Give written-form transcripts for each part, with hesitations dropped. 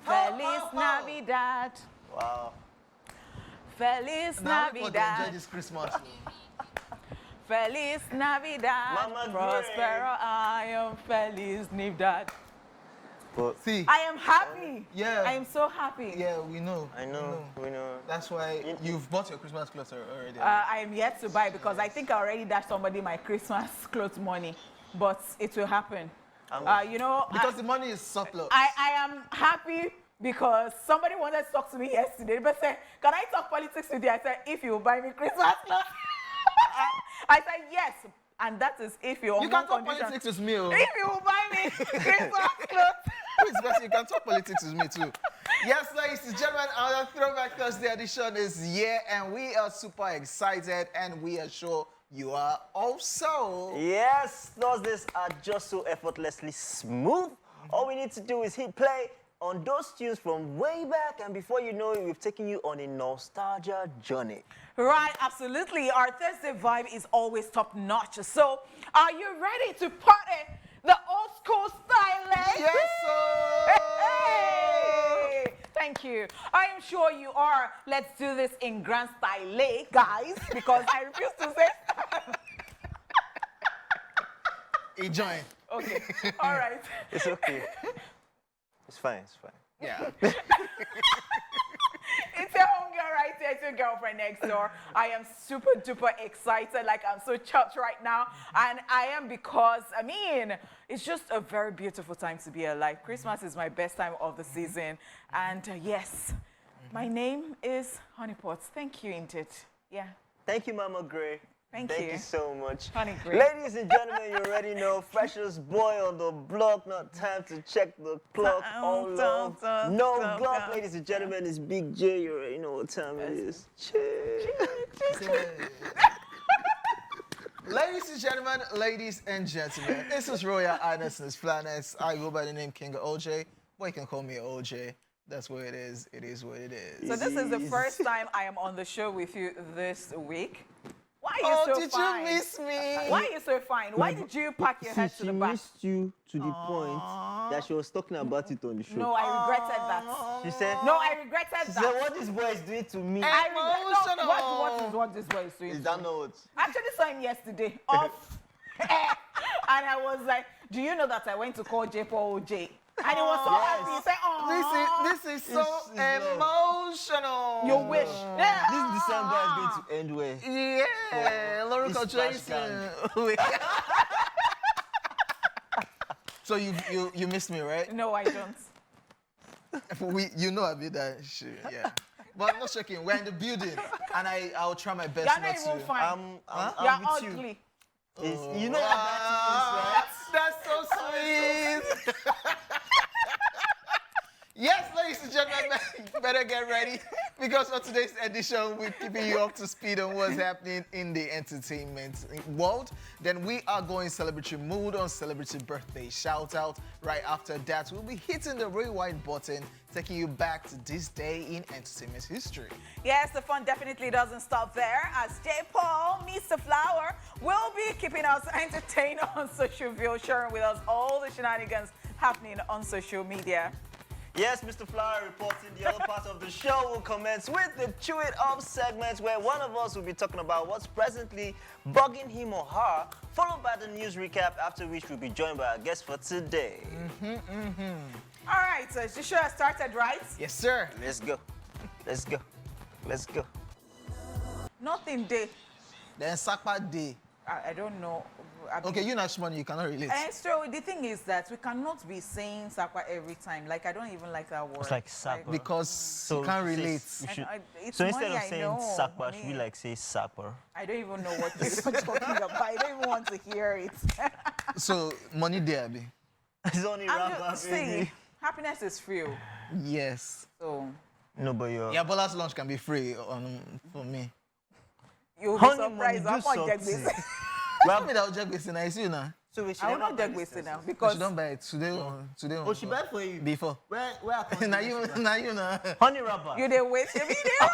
Feliz Navidad. Wow. Feliz Now we enjoy Navidad. this Christmas. Feliz Navidad. Mama Prospero año. Feliz Navidad. But See, I am happy. Yeah. I am so happy. yeah, we know. I know, we know. That's why you've bought your Christmas clothes already. I am yet to buy because I think I already dashed somebody my Christmas clothes money, but it will happen. You know, because the money is surplus. I am happy because somebody wanted to talk to me yesterday, but said, "Can I talk politics with you?" I said, "If you buy me Christmas clothes." I said yes, and that is if you. You can talk politics with me. Oh. If you will buy me Christmas clothes. Please, Bessie, you can talk politics with me too. Yes, ladies and gentlemen, our Throwback Thursday edition is here, and we are super excited, and we are sure you are also. Yes, Thursdays are just so effortlessly smooth. All we need to do is hit play on those tunes from way back, and before you know it, we've taken you on a nostalgia journey. Right, absolutely. Our Thursday vibe is always top notch. So, are you ready to party the old school style? Yes, sir. Hey! Thank you. I am sure you are. Let's do this in grand style, guys, because I refuse to say style. Enjoy. Okay, all right. It's okay. It's fine, it's fine. Yeah. It's your home girl right here. It's your girlfriend next door. I am super duper excited. Like, I'm so chuffed right now. And I am because, I mean, it's just a very beautiful time to be alive. Christmas is my best time of the season. And yes, my name is Honeypot. Thank you, indeed. Yeah. Thank you, Mama Gray. Thank you so much. Honey Gray. Ladies and gentlemen, you already know, freshest boy on the block, not time to check the clock. All love, no Glock. Ladies and gentlemen, it's Big J. You already know what time it is. Ladies and gentlemen, this is Royal Highness and his planets. I go by the name King OJ. Boy, you can call me OJ. That's what it is. It is what it is. So this is the first time I am on the show with you this week. Why are you so fine? Did you miss me? Why are you so fine? Why did you pack your head to the back? She missed you to the point that she was talking about it on the show. No, I regretted that. She said, No, I regretted she that. said, what this boy is doing to me. I regret, no, what this boy is doing? Is that not what? I actually saw him yesterday off air, and I was like, do you know that I went to call J for OJ? And he was so happy. He said, oh, This is so emotional. you wish. Yeah. This December is going to end well. Yeah, Lorica ESplash Jason. So you missed me, right? No, I don't. You know I did that shit, yeah. But I'm not joking. We're in the building, and I'll try my best You're not not even to. fine. I'm You're with ugly. You. You know what that is, right? That's so sweet. Yes, ladies and gentlemen, you better get ready because for today's edition, we're keeping you up to speed on what's happening in the entertainment world. Then we are going celebratory mood on celebrity birthday shout out. Right after that, we'll be hitting the rewind button, taking you back to this day in entertainment history. Yes, the fun definitely doesn't stop there, as J. Paul, Mr. Flower, will be keeping us entertained on social view, sharing with us all the shenanigans happening on social media. Yes, Mr. Flower reporting. The other part of the show will commence with the Chew It Up segment, where one of us will be talking about what's presently bugging him or her, followed by the news recap, after which we'll be joined by our guest for today. All right, so the show has started, right? Yes, sir. Let's go. Let's go. Let's go. Nothing day. Then Sakpa Day. I don't know. Okay, you're not money, you cannot relate. And so the thing is that we cannot be saying Sakwa every time. Like, I don't even like that word. It's like Sakwa. Because you can't relate. It's So instead money, of I saying know, Sakwa, money. should we like say Sakwa? I don't even know what you're talking about. I don't even want to hear it. So, money there, Abi. It's only rapper, See, baby. happiness is free. Yes. So No, but you're... Yeah, Bola's lunch can be free for me. you'll be Honey, surprised. money, I'm do on Jack something. Business. Well, me that will check this in I see you now. So we should I will never not buy Jack this Business now person. because She don't buy it today. Today. Oh, she buy for you? Before. Where are Now you know. Honey rapper. you didn't waste your video.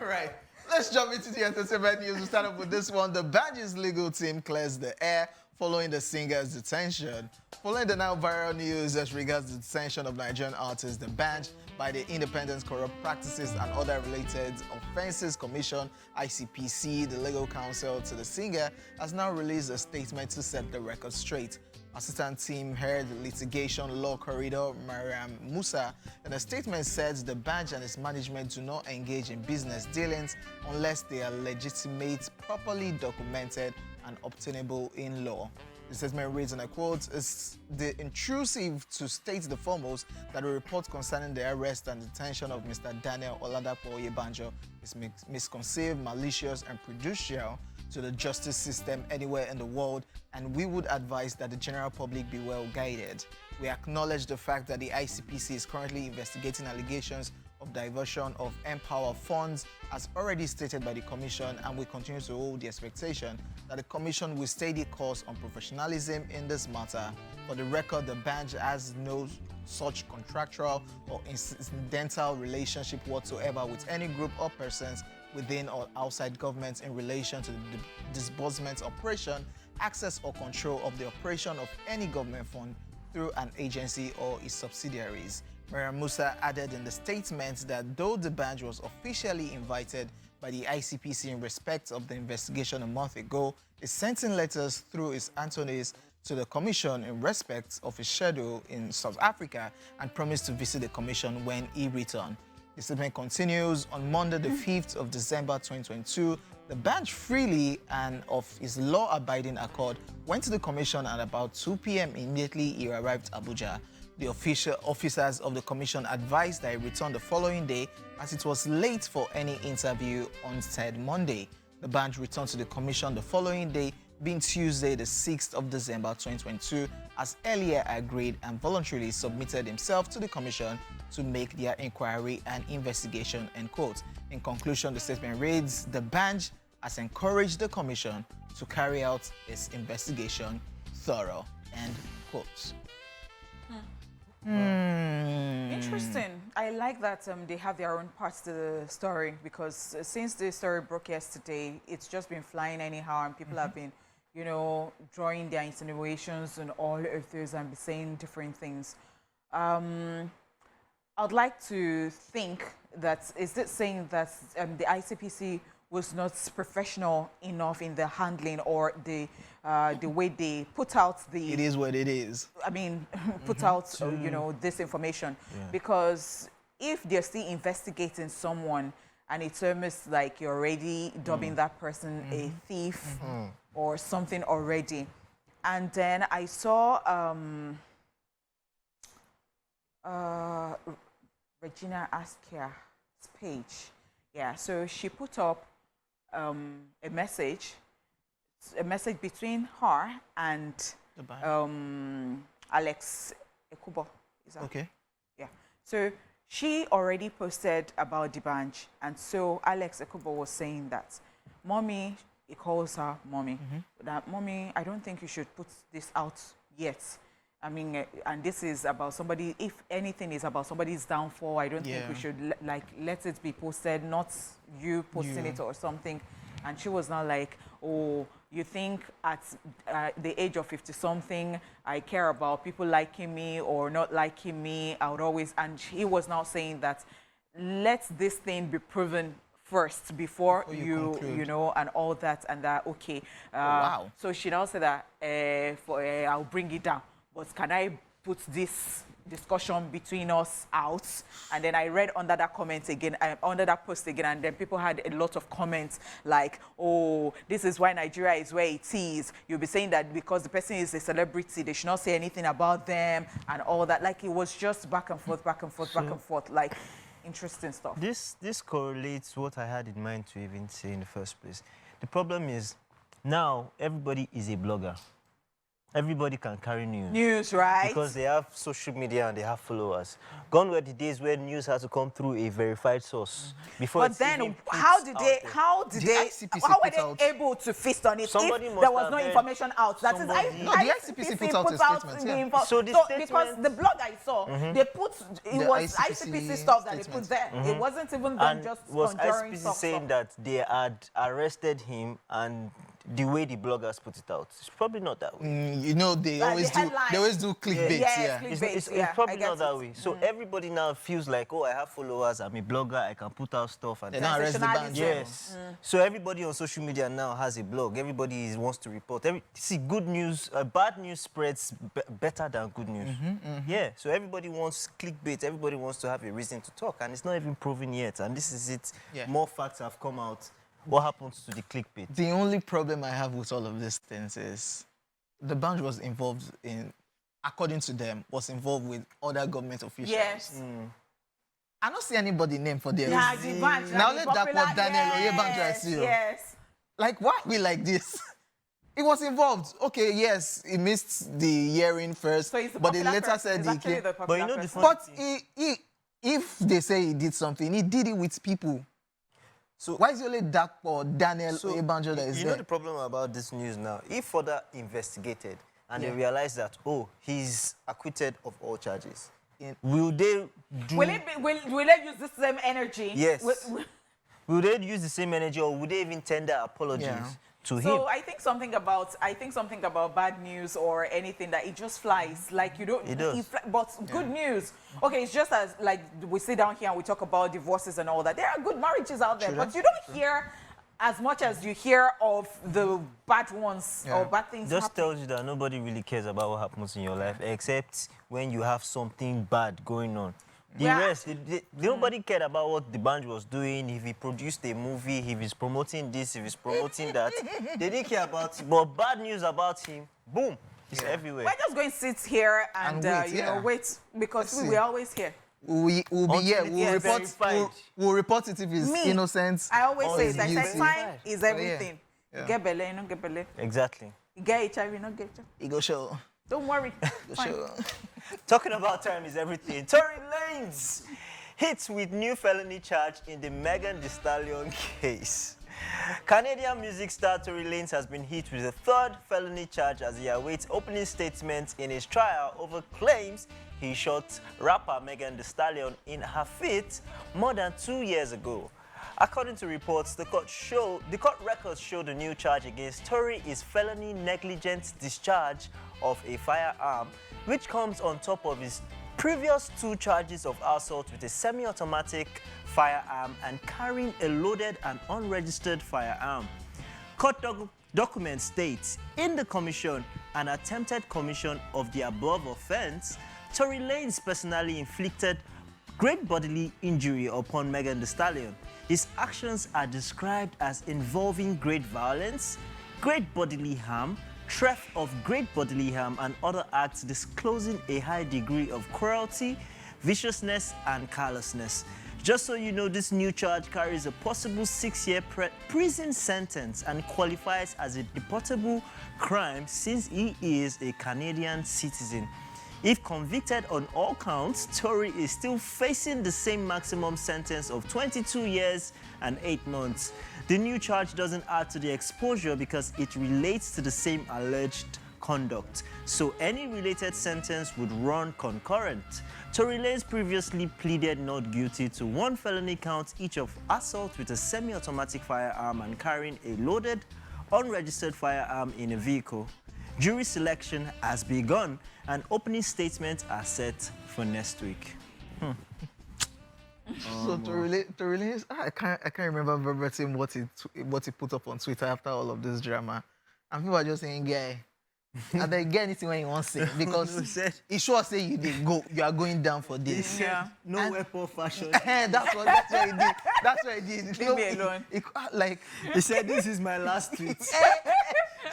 All right. Let's jump into the entertainment news. We start off with this one. The Badges legal team clears the air following the singer's detention. Following the now viral news as regards the detention of Nigerian artist, the bench by the Independent Corrupt Practices and Other Related Offences Commission, ICPC, the legal counsel to the singer, has now released a statement to set the record straight. Assistant Team Head Litigation Law Corridor Mariam Musa in a statement says the bench and its management do not engage in business dealings unless they are legitimate, properly documented and obtainable in law. The statement reads, and I quote, "It's the intrusive to state the foremost that a report concerning the arrest and detention of Mr. Daniel Oladapo Oyebanjo is misconceived, malicious and prejudicial to the justice system anywhere in the world, and we would advise that the general public be well guided. We acknowledge the fact that the ICPC is currently investigating allegations of diversion of Empower funds as already stated by the Commission, and we continue to hold the expectation that the Commission will stay the course on professionalism in this matter. For the record, the bench has no such contractual or incidental relationship whatsoever with any group or persons within or outside government in relation to the disbursement operation, access or control of the operation of any government fund through an agency or its subsidiaries." Mariam Musa added in the statement that though the bench was officially invited by the ICPC in respect of the investigation a month ago, it sent in letters through its attorneys to the Commission in respect of his schedule in South Africa and promised to visit the Commission when he returned. The statement continues, on Monday the 5th of December 2022, the bench freely and of his law-abiding accord went to the Commission at about 2 p.m. Immediately he arrived Abuja. The official officers of the Commission advised that he returned the following day as it was late for any interview on said Monday. The bench returned to the Commission the following day, being Tuesday the 6th of December 2022, as earlier agreed, and voluntarily submitted himself to the Commission to make their inquiry and investigation, end quote. In conclusion, the statement reads, the bench has encouraged the Commission to carry out its investigation thorough, end quote. Interesting. I like that they have their own parts to the story, because since the story broke yesterday, it's just been flying anyhow, and people have been, you know, drawing their insinuations and all of those and saying different things. I'd like to think that, is it saying that the ICPC was not professional enough in the handling or the way they put out the... It is what it is. I mean, put out, you know, this information. Yeah. Because if they're still investigating someone and it's almost like you're already dubbing that person a thief or something already. And then I saw Regina Askia's page. Yeah, so she put up a message between her and Alex Ekubo. Is that okay? Yeah. So she already posted about the bench, and so Alex Ekubo was saying that, "Mommy," he calls her mommy. That, "Mommy, I don't think you should put this out yet. I mean, and this is about somebody, if anything is about somebody's downfall, I don't think we should let it be posted, not you posting it or something." And she was not like, "Oh, you think at the age of 50-something, I care about people liking me or not liking me, I would always..." And he was now saying that, let this thing be proven first before you know, and all that, and that, okay. Wow. So she now said that, I'll bring it down. But can I put this discussion between us out? And then I read under that comment again, under that post again, and then people had a lot of comments like, "Oh, this is why Nigeria is where it is. You'll be saying that because the person is a celebrity, they should not say anything about them," and all that. Like, it was just back and forth, back and forth, back and forth. Like, interesting stuff. This correlates what I had in mind to even say in the first place. The problem is, now everybody is a blogger. Everybody can carry news. News, right? Because they have social media and they have followers. Gone were the days where news had to come through a verified source. Before but then, how were they able to feast on it if there was no information out? That is, the ICPC put out a statement. So because the blog I saw, they put, it was ICPC stuff that they put there. It wasn't even them just was conjuring ICPC stuff. saying that they had arrested him and the way the bloggers put it out. It's probably not that way. You know, they always do. headline. They always do clickbait. Yes, Yeah. clickbait. It's Yeah, probably I get not that it. way. So everybody now feels like, oh, I have followers, I'm a blogger, I can put out stuff. And They don't arrest the band. yes. So everybody on social media now has a blog. Everybody wants to report. See, good news, bad news spreads better than good news. Yeah. So everybody wants clickbait. Everybody wants to have a reason to talk, and it's not even proven yet. And this is it. Yeah. More facts have come out. What happens to the clickbait? The only problem I have with all of these things is the band was involved in, according to them, was involved with other government officials. Yes. I don't see anybody named for their Yeah, the bunch. Now like let that popular- one Daniel Oyebanjo yes, see you. yes. Like, why are we like this? It was involved. Okay, yes, he missed the hearing first, So he's the but they popular later person. said He's he actually came. the popular you know the person. fun- But if they say he did something, he did it with people. So Why is it only Dak or Daniel Oyebanjo that is you there? know the problem about this news now? If further investigated and they realize that, oh, he's acquitted of all charges, will they do... Will they use the same energy? Yes. Will- Will they use the same energy, or would they even tender apologies to him? So I think something about bad news or anything that it just flies. Like you don't. It does. But good news. Okay, it's just as like we sit down here and we talk about divorces and all that. There are good marriages out there, but you don't hear as much as you hear of the bad ones or bad things. Just happening. tells you that nobody really cares about what happens in your life, except when you have something bad going on. The rest, nobody cared about what the band was doing, if he produced a movie, if he's promoting this, if he's promoting that. They didn't care about it. But bad news about him, boom, it's everywhere. We're just going to sit here and, wait, you know, wait, because we're always here. We'll be here. We'll report it if it's innocent. I always say it. I guilty. said time is everything. Yeah. You get belly, you don't get belly. Exactly. You get HIV, you don't get HIV. He go show. Don't worry. Go Fine. show. Talking about time is everything. Tory Lanez hits with new felony charge in the Megan Thee Stallion case. Canadian music star Tory Lanez has been hit with a third felony charge as he awaits opening statements in his trial over claims he shot rapper Megan Thee Stallion in her feet more than 2 years ago. According to reports, the court records show the new charge against Tory is felony negligent discharge of a firearm, which comes on top of his previous 2 charges of assault with a semi-automatic firearm and carrying a loaded and unregistered firearm. Court documents state, in the commission and attempted commission of the above offense, Tory Lanez personally inflicted great bodily injury upon Megan Thee Stallion. His actions are described as involving great violence, great bodily harm, theft of great bodily harm, and other acts disclosing a high degree of cruelty, viciousness, and callousness. Just so you know, this new charge carries a possible 6-year prison sentence and qualifies as a deportable crime since he is a Canadian citizen. If convicted on all counts, Tory is still facing the same maximum sentence of 22 years and 8 months. The new charge doesn't add to the exposure because it relates to the same alleged conduct, so any related sentence would run concurrent. Tory Lanez previously pleaded not guilty to 1 felony count each of assault with a semi-automatic firearm and carrying a loaded, unregistered firearm in a vehicle. Jury selection has begun and opening statements are set for next week. So to release, I can't remember verbatim what he put up on Twitter after all of this drama, and people are just saying, "Guy, I beg get anything when you want to say because he sure say you are going down for this." Yeah. No weapon fashion. that's what he did. That's what he did. Leave me alone. He said, "This is my last tweet."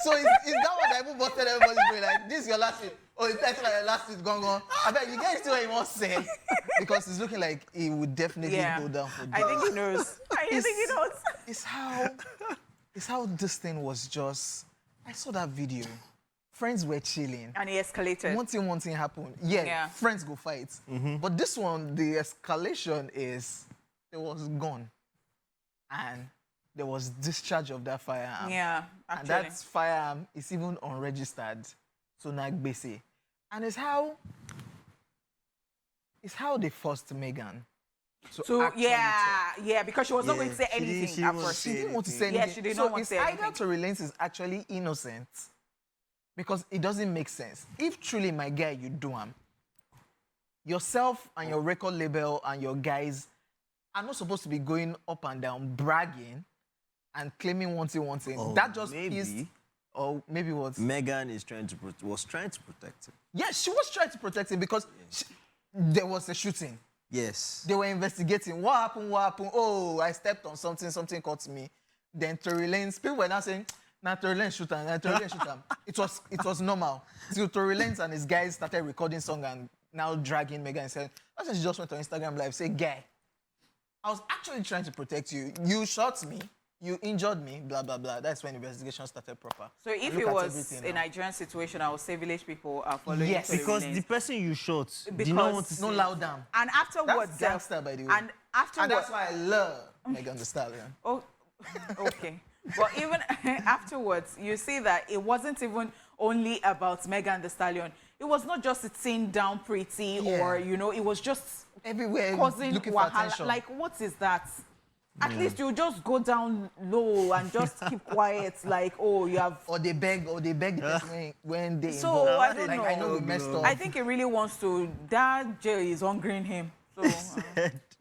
So is that what I even busted everybody's brain? Like, this is your last tweet. Oh, it's like your last tweet gone. I bet you get to what he wants to say. Because it's looking like he would definitely go down for this. I think he knows. I think he knows. It's how this thing was just... I saw that video. Friends were chilling. And he escalated. One thing happened. Yeah, friends go fight. But this one, the escalation is... It was gone. And there was discharge of that firearm. Yeah, actually. And that firearm is even unregistered. So nagbese. And it's how they forced Megan So actually yeah, because she was not Yeah, going to say she didn't- anything she at won't first. She say didn't want to say anything. anything. Yeah, she did so not want to it's say either anything. Tory Lanez is actually innocent because it doesn't make sense. If truly, my guy, you do him, yourself and your record label and your guys are not supposed to be going up and down bragging and claiming one thing. Oh, That just maybe. pissed. Or maybe what? Megan was trying to protect him. Yeah, she was trying to protect him because there was a shooting. Yes. They were investigating. What happened? Oh, I stepped on something caught me. Then Tory Lanez, people were now saying, nah, Tory Lanez shoot him, It was normal. Till Tory Lanez and his guys started recording song and now dragging Megan and said, that's when she just went on Instagram Live, say, guy, I was actually trying to protect you. You shot me. You injured me, blah, blah, blah. That's when investigation started proper. So if Look it at was everything a now. Nigerian situation, I would say village people are following Yes. Tory Because Lanez. the person you shot did Because- not want to No say loud down. And afterwards, That's gangster, by the way. And afterwards, And that's why I love Megan Thee Stallion. oh, okay. But even afterwards, you see that it wasn't even only about Megan Thee Stallion. It was not just sitting down pretty Yeah. or, it was just Everywhere causing looking for wahala. attention. Like, what is that? At least you just go down low and just keep quiet. Like, oh, you have. Or they beg the person when they So, involved. I don't like, know. I know we messed up. I think he really wants to. That jail is hungering him. So,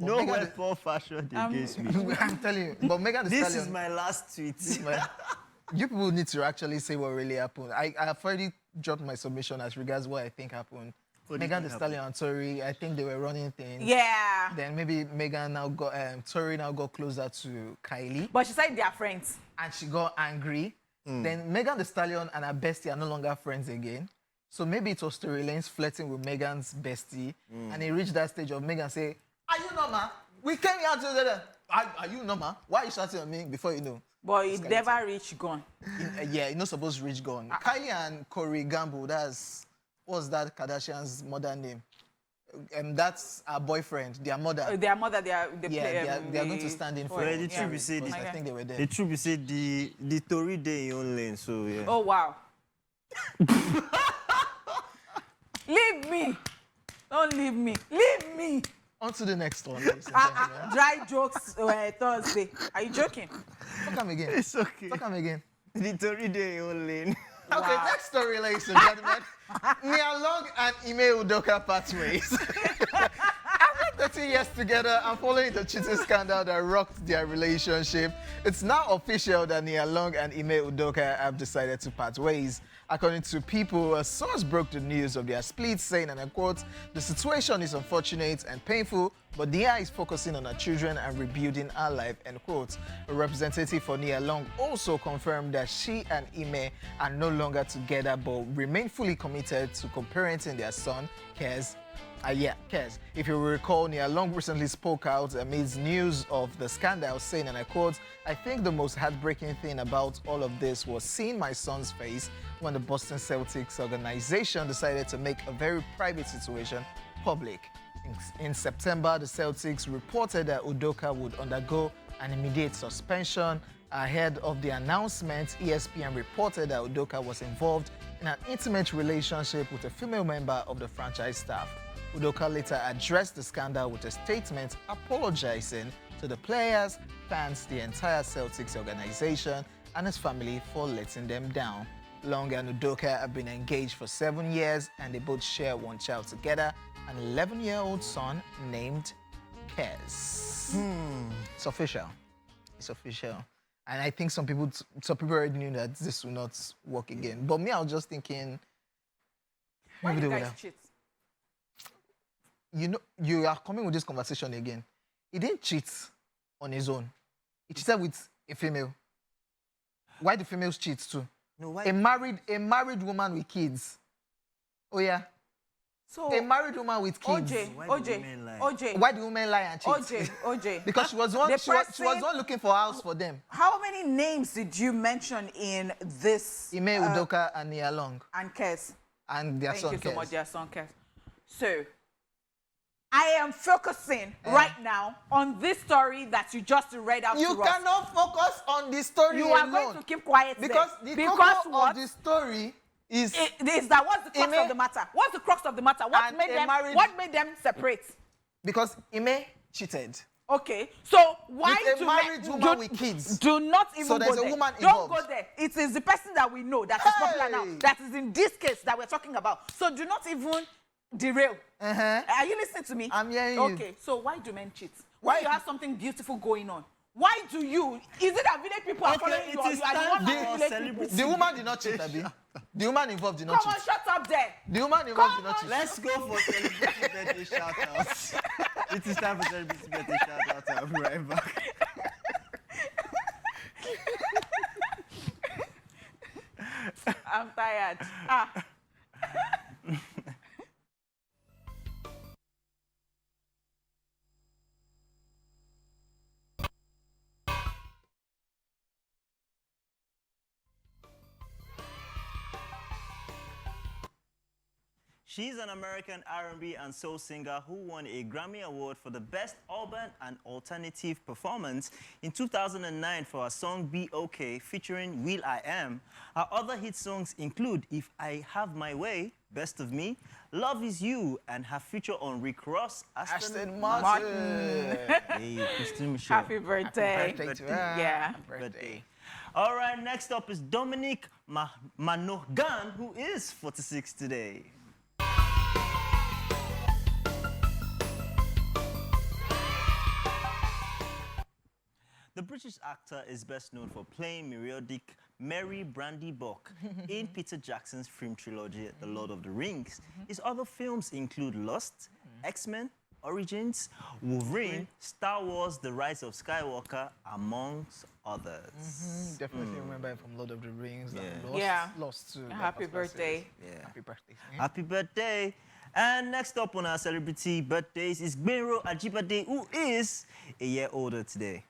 no Megan- weapon fashioned against me. I'm telling you. But Megan Thee This Stallion, is my last tweet. you people need to actually say what really happened. I've already dropped my submission as regards what I think happened. What do you Megan think Thee Stallion and Tory, I think they were running things. yeah. Then maybe Tory now got closer to Kylie. But she said they are friends. And she got angry. Then Megan Thee Stallion and her bestie are no longer friends again. So maybe it was Tory Lanez flirting with Megan's bestie. And he reached that stage of Megan say, are you normal? We came here to are you normal? Why are you shouting at me before you know? But it never reached gone. Yeah, you're not supposed to reach gone. Kylie and Corey Gamble, what's that Kardashian's mother name? That's our boyfriend, their mother. Their mother, they They are going to stand in for Well, it. the truth be said, I think they were there. the truth be said, the Tory day in your own lane, so yeah. Oh, wow. Leave me. Don't leave me. Leave me. On to the next one, ladies and gentlemen. Dry jokes Thursday. Are you joking? Talk him again. It's okay. Talk him again. The Tory day in your own lane. Okay, next story, ladies and gentlemen. Nia Long and Ime Udoka part ways. After 13 years together and following the cheating scandal that rocked their relationship, it's now official that Nia Long and Ime Udoka have decided to part ways. According to People, a source broke the news of their split, saying, and I quote, "The situation is unfortunate and painful, but Nia is focusing on her children and rebuilding her life," end quote. A representative for Nia Long also confirmed that she and Ime are no longer together but remain fully committed to co-parenting their son, Kez. Kez. If you recall, Nia Long recently spoke out amidst news of the scandal, saying, and I quote, "I think the most heartbreaking thing about all of this was seeing my son's face when the Boston Celtics organization decided to make a very private situation public. In September, the Celtics reported that Udoka would undergo an immediate suspension. Ahead of the announcement, ESPN reported that Udoka was involved in an intimate relationship with a female member of the franchise staff. Udoka later addressed the scandal with a statement apologizing to the players, fans, the entire Celtics organization, and his family for letting them down. Long and Udoka have been engaged for 7 years, and they both share one child together, an 11-year-old son named Kez. It's official. It's official. And I think some people already knew that this will not work again. But me, I was just thinking, Why maybe you they would guys have. cheat? You know, you are coming with this conversation again. He didn't cheat on his own. He cheated with a female. Why do females cheat too? No, why? A married woman with kids. Oh yeah. So, A married woman with kids. Why do women lie? OJ, Why do women lie and cheat? OJ. Because she was one. The She was person- one looking for a house for them. How many names did you mention in this? Ime Udoka and Nia Long And Kes. and their Thank son you so Kez. much, their son Kes. So, I am focusing right now on this story that you just read out You to us. cannot focus on the story You are alone. going to keep quiet because there. the Because cocoa what? of the story is Is that what's the crux Ime- of the matter? What's the crux of the matter? What And made a them? married- What made them separate? because Ime cheated. Okay, so why With a do married woman with kids. Do not even So there's go a there. woman Don't involved. go there. It is the person that we know that is popular now. Hey! That is in this case that we're talking about. So do not even derail. Are you listening to me? I'm hearing you. Okay, so why do men cheat? Why you have something beautiful going on? Why do you? Is it that village people are following you? Or you are the one that village people? The woman did not cheat, Abi. The woman involved did not Come on, cheat. shut up there. The woman involved did not Come cheat. Let's go for celebrity birthday shout-outs. It is time for celebrity birthday shout-outs. I'll be right back. I'm tired. She's an American R&B and soul singer who won a Grammy Award for the Best Urban and Alternative Performance in 2009 for her song Be Okay featuring Will I Am. Her other hit songs include If I Have My Way, Best of Me, Love Is You, and her feature on Rick Ross, Aston Martin. Hey, Christine Michelle. Happy birthday. Happy birthday to her. Yeah. Happy birthday. All right, next up is Dominic Manogan, who is 46 today. The British actor is best known for playing Meriodic Mary Brandy Buck in Peter Jackson's film trilogy, The Lord of the Rings. His other films include Lost, X-Men, Origins, Wolverine, Star Wars, The Rise of Skywalker, amongst others. Definitely remember him from Lord of the Rings. Yeah. And Lost, Yeah. Lost too. that Happy particular birthday. series. Yeah. Happy birthday. Happy birthday. And next up on our celebrity birthdays is Gbenro Ajibade, who is a year older today.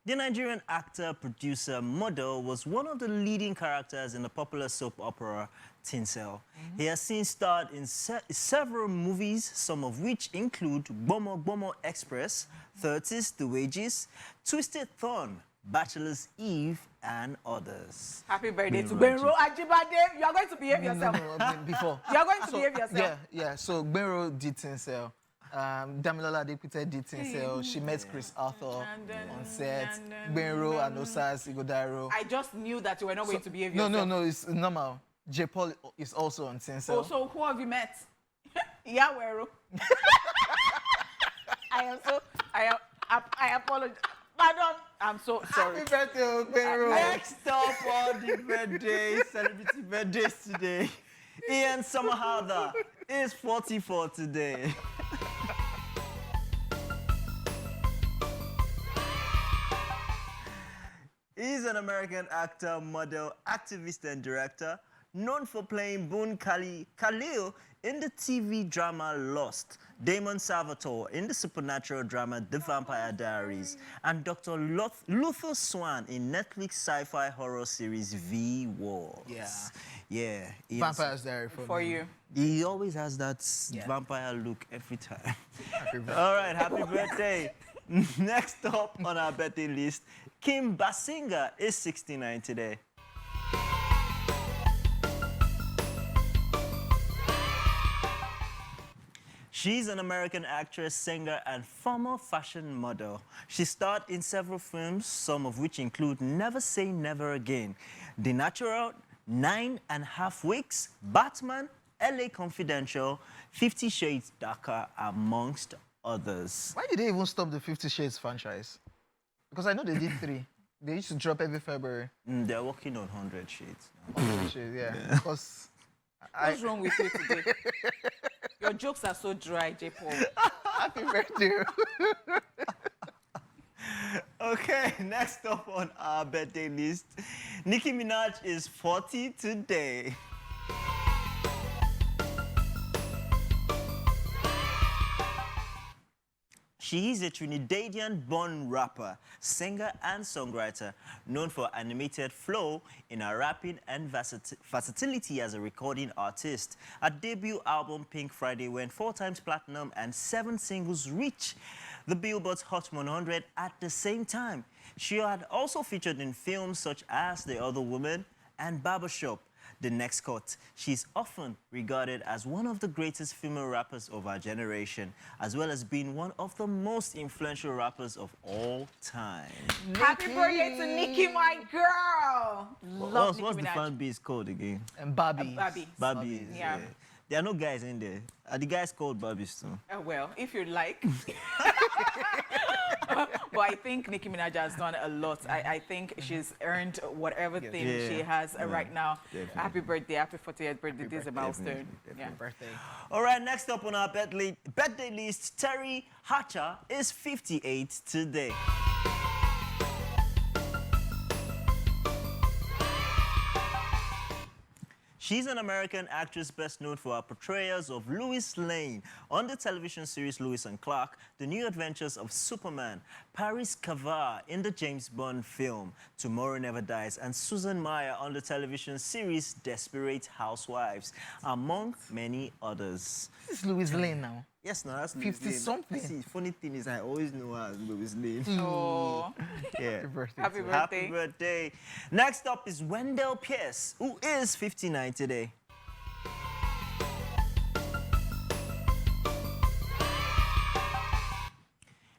The Nigerian actor, producer, model was one of the leading characters in the popular soap opera Tinsel. He has since starred in several movies, some of which include Gbomo Gbomo Express, 30s, The Wages, Twisted Thorn, Bachelor's Eve, and others. Happy birthday to Gbenro Gbenro Ajibade. You are going to behave yourself. Before. You are going to behave yourself. Yeah. So Gbenro did Tinsel. Damilola Adepute did Tinsel. She met Chris Arthur on set. Gbenro and Osas Igodaro. I just knew that you were not going to behave No, yourself. no, it's normal. J. Paul is also on Tinsel. Oh, so who have you met? Yawero. I apologize. Pardon. I'm so sorry. Happy birthday, Gbenro. Next up on the birthday, celebrity birthdays today, Ian Somerhalder is 44 today. He's an American actor, model, activist, and director, known for playing Boone Khalil in the TV drama Lost, Damon Salvatore in the supernatural drama The Vampire Diaries, and Dr. Luther Swan in Netflix sci-fi horror series V-Wars. Yeah. Vampire's Diary For me. you. He always has that vampire look every time. Happy birthday. All right, happy birthday. Next up on our birthday list, Kim Basinger is 69 today. She's an American actress, singer, and former fashion model. She starred in several films, some of which include Never Say Never Again, The Natural, 9.5 Weeks, Batman, LA Confidential, 50 Shades Darker, amongst others. Why did they even stop the 50 Shades franchise? Because I know they did 3. They used to drop every February. They're working on 100 Shades now. 100 Shades, yeah. Because What's wrong with you today? Your jokes are so dry, J. Paul. happy birthday. Okay, next up on our birthday list, Nicki Minaj is 40 today. She is a Trinidadian-born rapper, singer, and songwriter, known for animated flow in her rapping and versatility as a recording artist. Her debut album, Pink Friday, went 4 times platinum and 7 singles reached the Billboard's Hot 100 at the same time. She had also featured in films such as The Other Woman and Barbershop. the next cut. She's often regarded as one of the greatest female rappers of our generation, as well as being one of the most influential rappers of all time. Happy birthday to Nicki, my girl. Love What's Nicki the Minaj. fan base called again? And Bobby. Barbies. Yeah. There are no guys in there. Are the guys called Barbies too? Well, if you like. But I think Nicki Minaj has done a lot. I think she's earned whatever thing she has right now. Definitely. Happy birthday, happy 40th birthday. This is a milestone. Definitely. Birthday. All right, next up on our birthday list, Terry Hatcher is 58 today. She's an American actress best known for her portrayals of Lois Lane on the television series Lois and Clark, The New Adventures of Superman, Paris Cavar in the James Bond film Tomorrow Never Dies, and Susan Meyer on the television series Desperate Housewives, among many others. This is Louis Lane now. Yes, no, that's 50 something. See, funny thing is I always know her as Lois Lane. Oh, Yeah. Happy birthday. happy birthday. Happy birthday. Next up is Wendell Pierce, who is 59 today.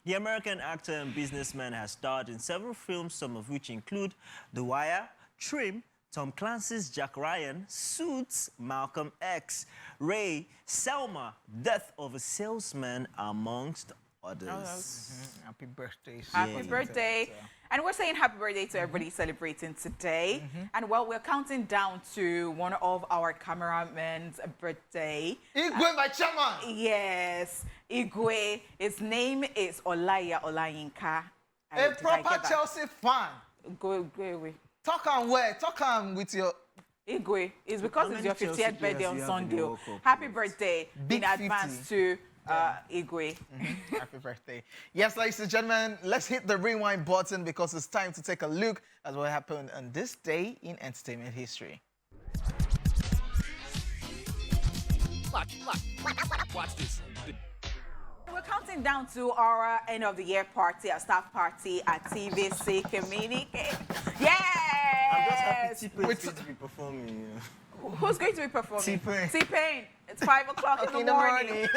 The American actor and businessman has starred in several films, some of which include The Wire, Trim, Tom Clancy's Jack Ryan, Suits, Malcolm X, Ray, Selma, Death of a Salesman, amongst others. Happy birthday. Happy birthday. And we're saying happy birthday to everybody celebrating today. And well, we're counting down to one of our cameramen's birthday. Igwe, my chairman. Yes, Igwe. His name is Olaya Olayinka. A proper Chelsea fan. Go away. Talk on where? Talk on with your... Igwe, it's because How it's your many Chelsea 50th birthday players on you have in Sunday. the World Cup, Happy please? birthday Big in advance 50. to Igwe. Happy birthday. Yes, ladies and gentlemen, let's hit the rewind button because it's time to take a look at what happened on this day in entertainment history. Watch this. We're counting down to our end of the year party, our staff party at TVC Community. Yes! I'm just happy T-Pain is going to be performing. You know. Who's going to be performing? T-Pain. T-Pain. It's 5 o'clock Okay, in the morning.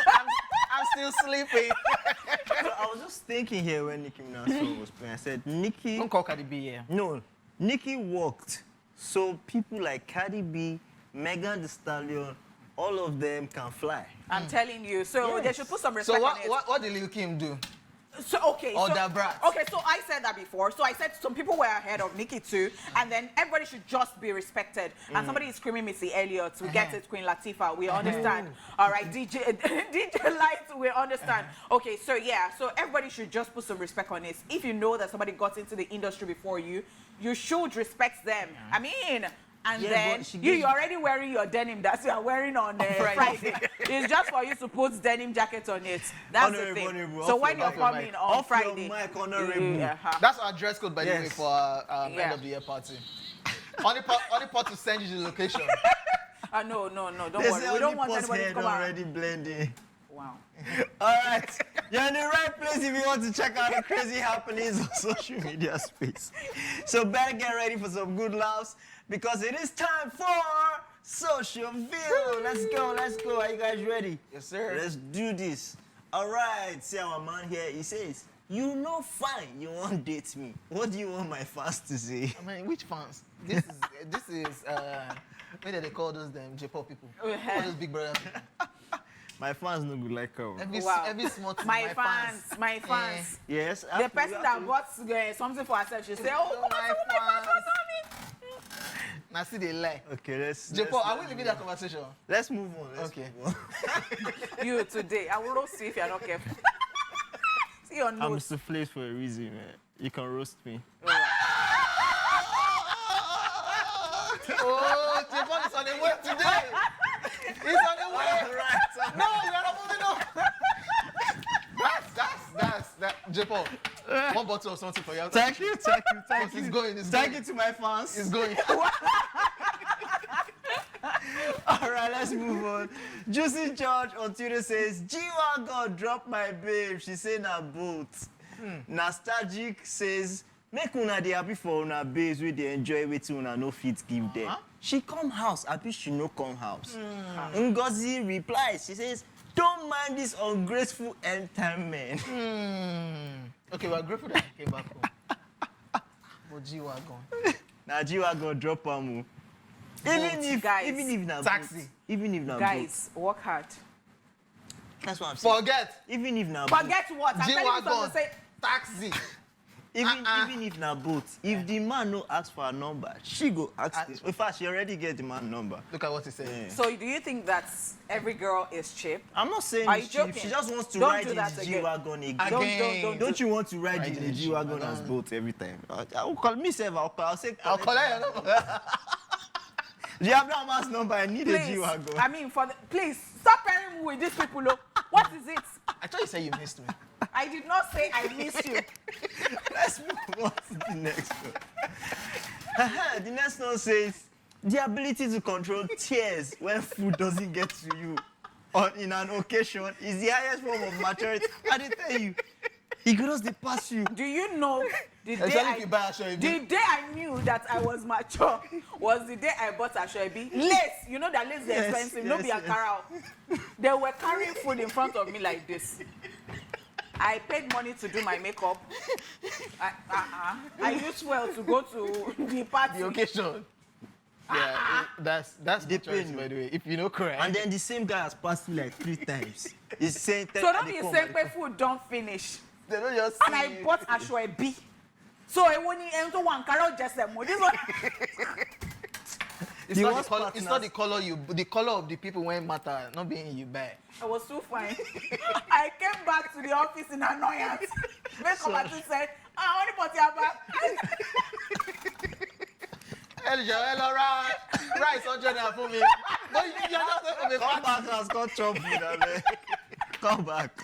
I'm still sleeping. So I was just thinking here when Nicki Minaj song was playing. I said, Nicki. Don't call Cardi B here. No, Nicki walked. So people like Cardi B, Megan Thee Stallion, all of them can fly. I'm telling you. So Yes. they should put some respect So on it. what did Lil Kim do? So okay. Or so, the brat. Okay, so I said that before. So I said some people were ahead of Nicki too, and then everybody should just be respected. And somebody is screaming Missy Elliott. We get it, Queen Latifah. We understand. All right, DJ Light. We understand. Okay, so yeah, so everybody should just put some respect on it. If you know that somebody got into the industry before you, you should respect them. I mean. And Yeah, then but she you're gives- already wearing your denim that you are wearing on Friday. It's just for you to put denim jacket on it. That's the thing. Honorable, So off when your you're mic. coming on Off Friday, your mic, honorable. yeah, That's our dress code, by the way, Yes. for end Yeah. of the year party. Only part to send you the location. no, don't They worry. say We don't only want post anybody to head come out. already blending. Wow. All right, you're in the right place if you want to check out the crazy happenings on social media space. So better get ready for some good laughs because it is time for Social View. Let's go. Are you guys ready? Yes, sir. Let's do this. All right, see our man here. He says, "You know fine, you won't date me. What do you want my fans to say?" I mean, which fans? This is what do they call those J-pop people? All those big brother people. My fans no good like her. Every small thing, My fans. Yes. The person that bought something for herself, she say, "Oh, my fans." Now see they lie. Okay, let's. J-pop, are we leaving that conversation? Let's move on. Okay. Move on. You today, I will roast you if you're not careful." See your I'm nose. soufflé for a reason, man. You can roast me. Oh, J-pop is on the way today. He's on the way. Right. No, we are not moving on. That's J-pop. One bottle of something for you. Thank you. It's going. Thank you to my fans. It's going. All right, let's move on. Juicy George on Twitter says, G-Wagon drop my babe. She said na boat. Nostalgic says, make una dey happy for una babes wey dey enjoy wetin una no fit give them. She come house, abi she no come house. Ngozi replies, she says, don't mind this ungrateful entertainment. Okay, we're grateful that he came back home. But G-Wagon. Now G-Wagon drop am. Guys, even if na taxi. Even if na guys, work hard. That's what I'm saying. Forget. Even if na Forget what? I'm telling you something G-Wagon. to say. Taxi. even if na both, if the man no ask for her number, she go ask him. In fact, she already get the man number. Look at what he said. Yeah. So do you think that every girl is cheap? I'm not saying Are you she, joking? she just wants to Don't ride do in that the again. G-Wagon again. Again. Don't you want to ride in in the the G-Wagon G-Wagon. as both every time? I'll call myself. I'll say. I'll collect your number. Do you have that man's number? I need a Please, G-Wagon. I mean, please stop pairing me with these people. Look, what is it? I thought you said you missed me. I did not say I missed you. Let's move on to the next one. The next one says, the ability to control tears when food doesn't get to you in an occasion is the highest form of maturity. I didn't tell you. He could just pass you. Do you know the day Especially if you buy a show, the day I knew that I was mature was the day I bought Ashoebi. Lace, you know that lace is Yes, expensive, yes, no be yes. Ankara. They were carrying food in front of me like this. I paid money to do my makeup. I used well to go to the party. the occasion. Yeah, that's They the choice, paid by me. the way. If you know correct. And then the same guy has passed me like 3 times. He's saying, So don't be saying pé food don't finish. they don't just And I bought Ashoebi. So I won't enter one carrot just a more. This one. it's, The not the worst color, part it's now- not the color of the people when matter, not being you buy. I was so fine. I came back to the office in annoyance. Make Komati said, I only put your back. Hello, rice 100 naira for me. No, you're not going to be Come back, has got chop food, abeg. Come back.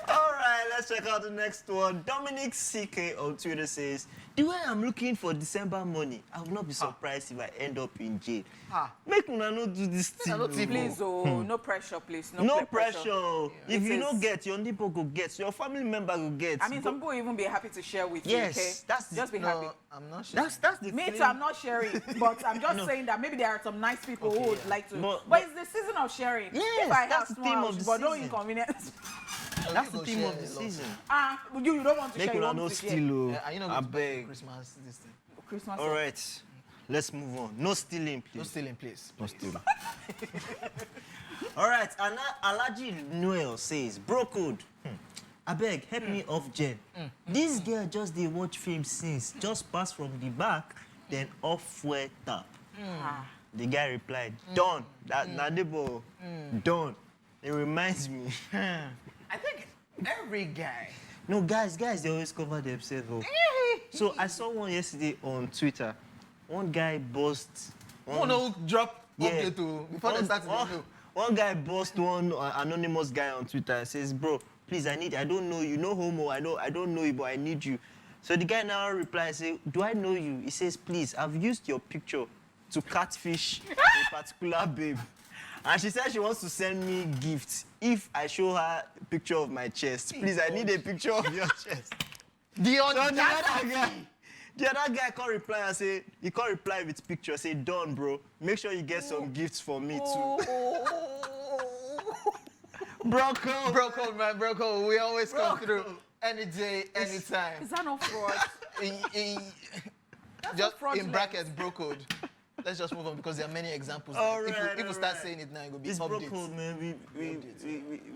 All right, let's check out the next one. Dominic CK on Twitter says, the way I'm looking for December money, I will not be surprised if I end up in jail. Make una no do this thing. no tip. Please, oh, no pressure, please. No pressure. If It you is- don't get, your neighbor go get, your family member go get. I mean, some people will even be happy to share with Yes, you, okay? that's the- Just be No, happy. I'm not sure. that's the Me feeling. too, I'm not sharing, but I'm just No. saying that maybe there are some nice people who would like to. But- But it's the season of sharing. Yes, If I that's have the small theme of house, the but no season. inconvenience. That's the go theme share of the a lot. season. You don't want to Make share. You una want no to share. steal, oh. Yeah, and you know, I go to beg. Christmas this thing. Christmas. All right, let's move on. No stealing, please. No stealing, please. No stealing. All right, Alaji Noel says, bro code. I beg, help me off Jen. This girl just dey watch film since, just pass from the back, then off fuel tap. The guy replied, done. That neighbor, done. It reminds me. I think every guy. No, guys, they always cover themselves up. So I saw one yesterday on Twitter. One guy bust. Oh no, drop Yeah. update to before they start to know. One guy bust one anonymous guy on Twitter and says, bro, please, I don't know you. No homo, I don't know you, but I need you. So the guy now replies, say, do I know you? He says, please, I've used your picture to catfish a particular babe. And she said she wants to send me gifts if I show her a picture of my chest. Please, I need a picture of your chest. The So audacity. the other guy can't reply and say, he can't reply with picture, say, done, bro. Make sure you get some gifts for me too. Bro, code. Bro code, man, bro code. We always come Bro through code. any day, anytime. Is that not fraud? Just fraudulent. in brackets, bro code. Let's just move on because there are many examples. All if right, you all start right. saying it now, it will be It's bro updates. code, man.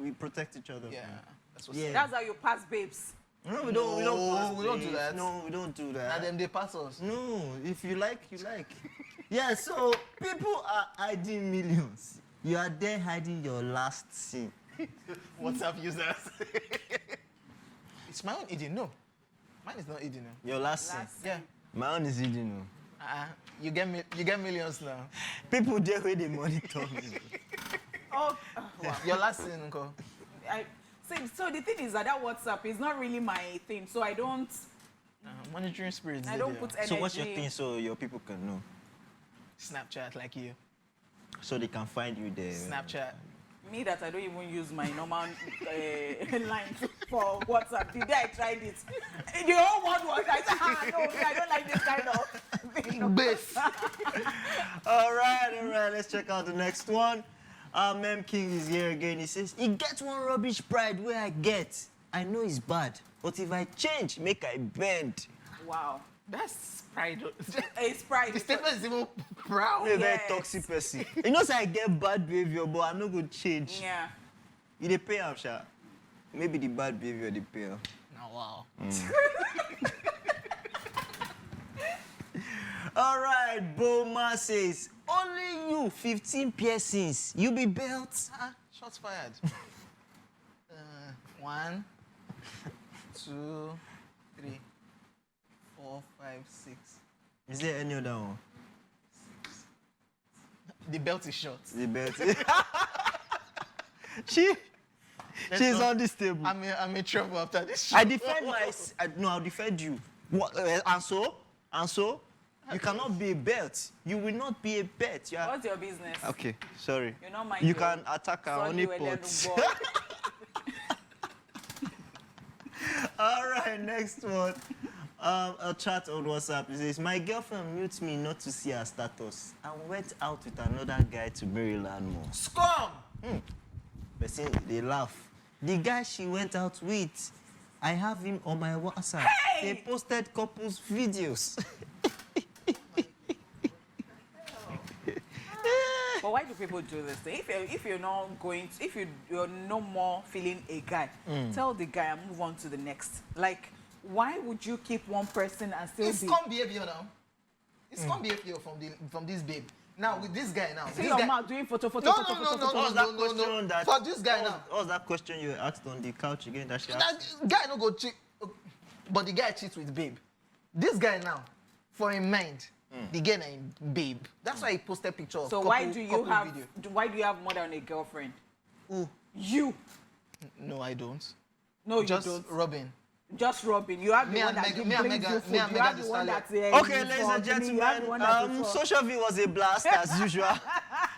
We protect each other. Yeah, man. that's what's Yeah. That's how you pass babes. No, we don't. No, we don't do babes. that. No, we don't do Now that. them they pass us. No, if you like, you like. Yeah. So people are hiding millions. You are there hiding your last scene. WhatsApp users. It's my own eating. No, mine is not eating. No. Your last scene. Last- Yeah. My own is hidden. No. You get millions now. People there where they monitor me. Oh, wow. Your last scene, uncle. So the thing is that WhatsApp is not really my thing. So I don't Monitoring spirits. I don't put energy. So what's your thing so your people can know? Snapchat like you. So they can find you there. Snapchat. Me that I don't even use my normal line for WhatsApp. The day I tried it, the whole world was, I said, no, I don't like this kind of thing. Base. All right, let's check out the next one. Mem King is here again. He says, he gets one rubbish pride where I get. I know it's bad, but if I change, make I bend. Wow. That's pride. It's pride. The statement is even proud. I'm a very Yes. toxic person. You know, say I get bad behavior, but I'm not going to change. Yeah. You dey pay am, sha. Maybe the bad behavior they pay am. Oh, wow. All right, Boma says, only you, 15 piercings. You be belt. Shots fired. 1, 2, 3, 4, 5, 6. Is there any other one? The belt is short. The belt. She's on this table. I'm in trouble after this show. I defend I'll defend you. What, and so, you cannot be a belt. You will not be a belt. You are... What's your business? Okay, sorry. You don't mind You your can attack our only Sunday wedding pots. boy. All right, next one. A chat on WhatsApp. It says, my girlfriend mutes me not to see her status and went out with another guy to Maryland Mall. Scum! Person, they laugh. The guy she went out with, I have him on my WhatsApp. Hey! They posted couples videos. But why do people do this thing? If you're not going, you're no more feeling a guy, tell the guy and move on to the next. Like, why would you keep one person and still It's be? scum behavior now. It's scum behavior from this babe. Now with this guy now. See This your guy. mouth doing photo. No. What was that question that? For this guy now. What was that question you asked on the couch again? That she That asked? guy no go cheat, but the guy cheats with babe. This guy now, for him mind, the guy named babe. That's why he posted picture of So couple, why do you couple have? video. Why do you have more than a girlfriend? Who? You. No, I don't. No, Just you don't. Robin. Just Robin. You have the Me one and that Megan- brings me and you Megan- food. me and You have Megan the one the that's Okay, ladies and gentlemen, Social V was a blast as usual.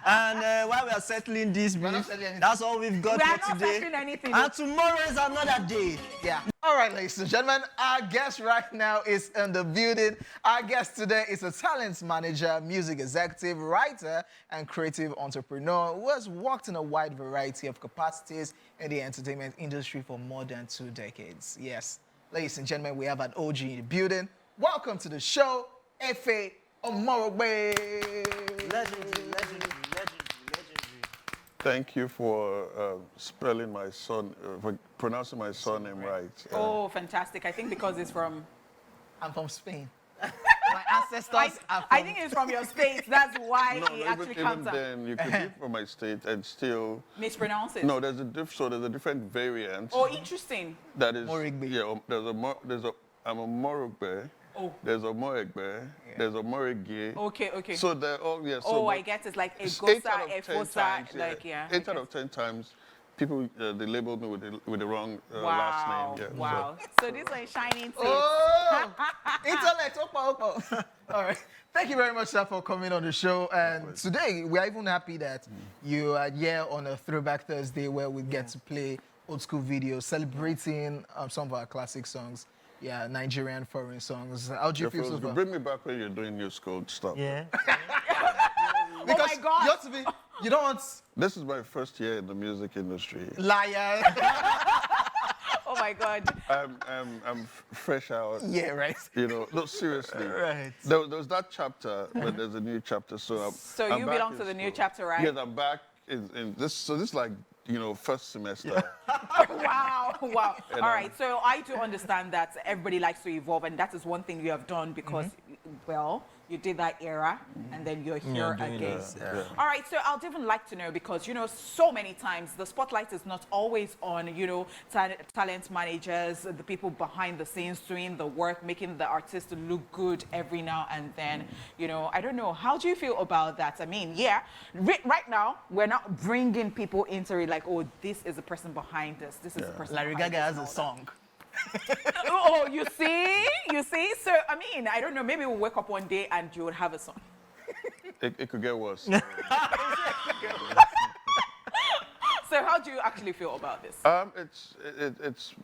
And while we are settling this We're not brief, settling anything. that's all we've got We are for not today. settling anything. And tomorrow is another day. Yeah. All right, ladies and gentlemen, our guest right now is in the building. Our guest today is a talent manager, music executive, writer, and creative entrepreneur who has worked in a wide variety of capacities in the entertainment industry for more than 2 decades. Yes, ladies and gentlemen, we have an OG in the building. Welcome to the show, Efe Omorogbe. Legendary. Thank you for spelling my son, for pronouncing my surname right. Oh, fantastic! I think because it's from. I'm from Spain. My ancestors are from... I think it's from your state. That's why No, it actually comes even up. then, you could be from my state and still... Mispronounce it. No, there's a different variant. Oh, interesting. That is... Morigbe. Yeah, I'm a Morogbe. Oh. There's a Moregbe. There's a Morege. Okay. So they're all, yeah. So Oh, but I get it. Like it's Egosa, 8 out of 10 Efosa, times, like, yeah. 8 out of 10 times, people, they labeled me with the wrong Wow. last name. Yeah, Wow. So this one is shining teeth. Oh, intellect, opa. All right. Thank you very much, sir, for coming on the show. And today, we are even happy that you are here on a Throwback Thursday where we get to play old school videos, celebrating some of our classic songs. Yeah, Nigerian foreign songs. How do you feel so You far? bring me back when you're doing new school stuff. Yeah. Because Oh my God. you have to be, you don't want This is my first year in the music industry. liar. Oh my God. I'm fresh out. Yeah, right. You know, no, seriously. Right. There was that chapter, but there's a new chapter. So So I'm you back belong in to the new school. chapter, right? Yes, I'm back in this. So this is like, you know, first semester. Wow. And, All right. So I do understand that everybody likes to evolve, and that is one thing you have done because, well, you did that era, and then you're here doing again. this, yeah. All right. So I'd even like to know because you know so many times the spotlight is not always on talent managers, the people behind the scenes doing the work, making the artist look good every now and then. You know, I don't know. How do you feel about that? I mean, yeah, right now we're not bringing people into it like, oh, this is the person behind this. This is the person. Larry behind Gaga this has and a all that. song. Oh, you see. So I mean, I don't know. Maybe we'll wake up one day and you would have a song. It could get worse. So how do you actually feel about this? It's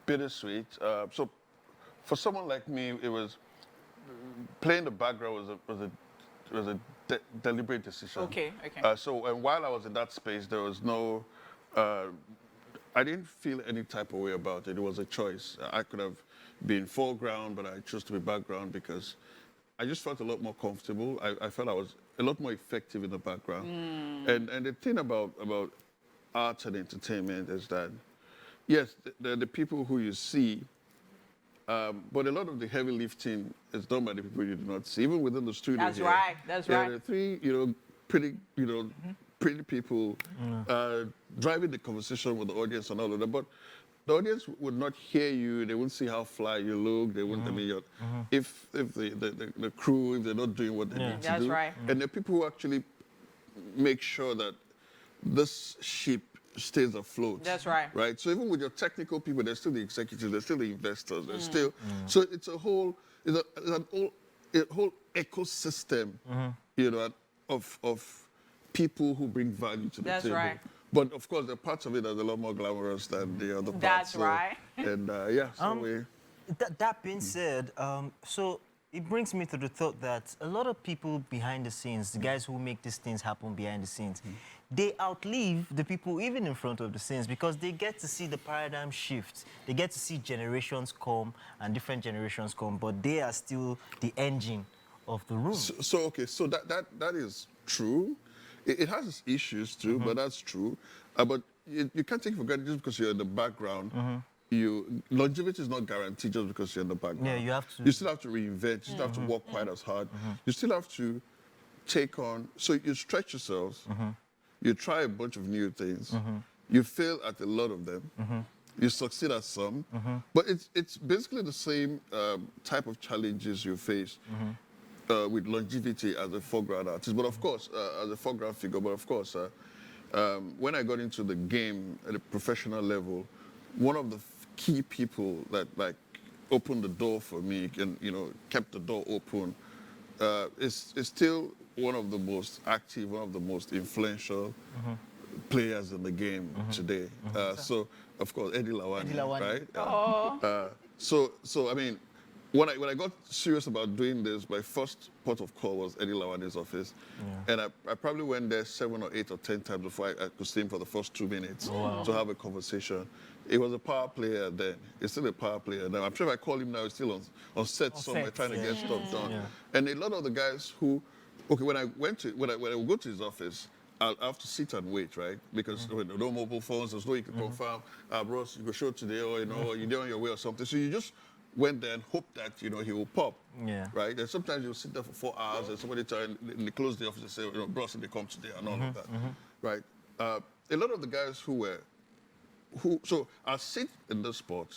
bittersweet. So for someone like me, it was playing the background was a deliberate decision. Okay. So while I was in that space, there was no. I didn't feel any type of way about it. It was a choice. I could have been foreground, but I chose to be background because I just felt a lot more comfortable. I felt I was a lot more effective in the background. And the thing about arts and entertainment is that, yes, the people who you see, but a lot of the heavy lifting is done by the people you do not see, even within the studio. That's here. right. That's right. There are three, pretty people driving the conversation with the audience and all of that. But the audience would not hear you. They wouldn't see how fly you look. They wouldn't. I mean, if the crew, if they're not doing what they need to That's do, right. and the people who actually make sure that this ship stays afloat. That's right. Right. So even with your technical people, there's still the executives, there's still the investors, there's still. So it's a whole, a whole ecosystem, of people who bring value to the That's table. right. But of course, the parts of it are a lot more glamorous than the other parts. That's right. And That being said, so it brings me to the thought that a lot of people behind the scenes, the guys who make these things happen behind the scenes, they outlive the people even in front of the scenes because they get to see the paradigm shift. They get to see generations come and different generations come, but they are still the engine of the room. So that is true. It has its issues too, but that's true. But you can't take it for granted just because you're in the background. Longevity is not guaranteed just because you're in the background. Yeah, you have to. You still have to reinvent. You still have to work quite as hard. You still have to take on. So you stretch yourselves. You try a bunch of new things. You fail at a lot of them. You succeed at some. But it's basically the same type of challenges you face. With longevity as a foreground artist, but of course, as a foreground figure. But of course, when I got into the game at a professional level, one of the key people that opened the door for me and kept the door open is still one of the most active, one of the most influential players in the game today. So of course, Eddie Lawani, right? So I mean. When I got serious about doing this, my first port of call was Eddie Lawani's office. And I probably went there 7 or 8 or 10 times before I could see him for the first 2 minutes to have a conversation. It was a power player then. It's still a power player now. I'm sure if I call him now, he's still on set somewhere trying to get stuff done. And a lot of the guys who, when I would go to his office, I'll have to sit and wait, right? Because there are no mobile phones, there's no you can confirm, bros, you go show today, or you're on your way or something. So you just went there and hoped that he will pop, right? And sometimes you'll sit there for 4 hours, and somebody they close the office and say, bros, they come today and all of that, right? A lot of the guys so I'll sit in the spot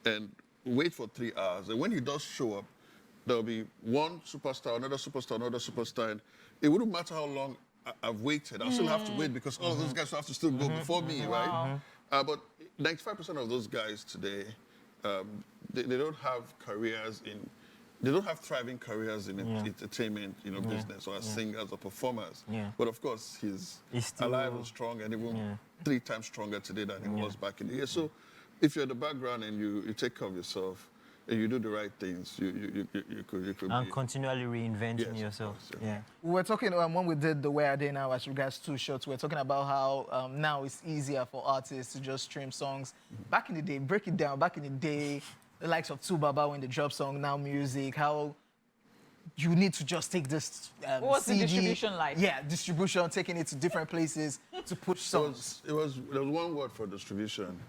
and wait for 3 hours, and when he does show up, there'll be one superstar, another superstar, and it wouldn't matter how long I've waited. I'll still have to wait because all of those guys have to still go before me, right? But 95% of those guys today, they don't have careers they don't have thriving careers in entertainment, business or as singers or performers. But of course, he's still alive and strong and even 3 times stronger today than he was back in the year. So if you're in the background and you take care of yourself and you do the right things, you could and continually reinventing yourself. Course, We were talking when we did The Way I Did Now as regards to shots, we were talking about how now it's easier for artists to just stream songs. Back in the day, break it down, back in the day, the likes of Baba when they drop song, Now Music, how you need to just take this What was CD, the distribution like? Yeah, distribution, taking it to different places to push songs. There was one word for distribution.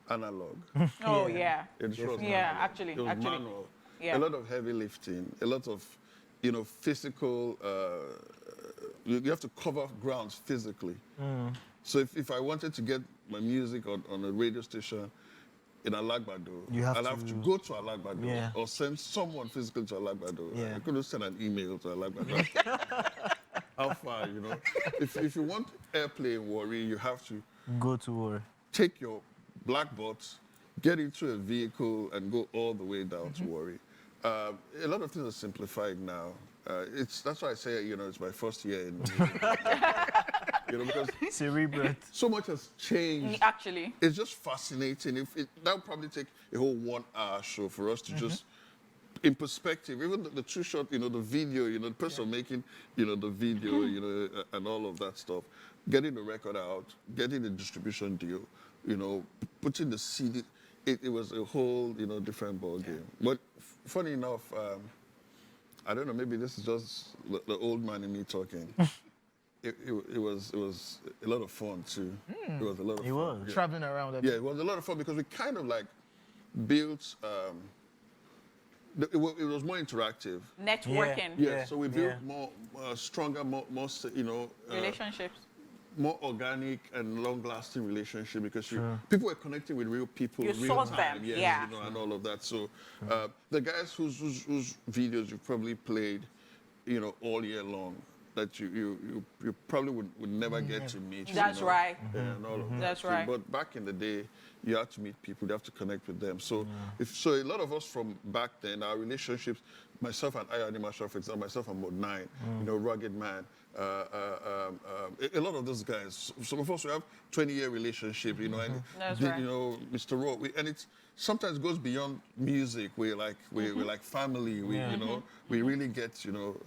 Analog. Oh, yeah. It was analog. Actually. It was manual. Yeah. A lot of heavy lifting, a lot of, physical, you have to cover grounds physically. So if I wanted to get my music on a radio station in Alagbado, I'll have to go to Alagbado or send someone physically to Alagbado. I couldn't send an email to Alagbado. How far, If you want airplay in Warri, you have to go to Warri. Take your black box, get into a vehicle, and go all the way down to Warri. A lot of things are simplified now. That's why I say, it's my first year in music. You know, because Cerebrate. so much has changed. Actually. It's just fascinating. That would probably take a whole 1 hour show for us to just, in perspective, even the too short, you know, the video, you know, the person making, you know, the video, you know, and all of that stuff, getting the record out, getting the distribution deal, you know, putting the CD, it was a whole, you know, different ball game. But funny enough, I don't know, maybe this is just the old man in me talking. It was a lot of fun too. It was a lot of fun. was. Yeah. Traveling around. Yeah, it was a lot of fun because we kind of like built. It was more interactive. Networking. Yeah, so we built more stronger, more you know, Relationships. more organic and long-lasting relationship because people were connecting with real people, You real saw time, them, yes, yeah. you know, and all of that. So the guys whose videos you probably played, you know, all year long, that you probably would never get to meet. That's you know, right. And all of that. That's So, right. but back in the day, you had to meet people, you have to connect with them. So so a lot of us from back then, our relationships, myself and Ayo Animasha, for example, myself and Mode 9, you know, Rugged Man, a lot of those guys, some of us we have 20-year relationship, you know, and That's right. you know, Mr. Raw, and it's sometimes goes beyond music. We're like family. We you know, we really get, you know,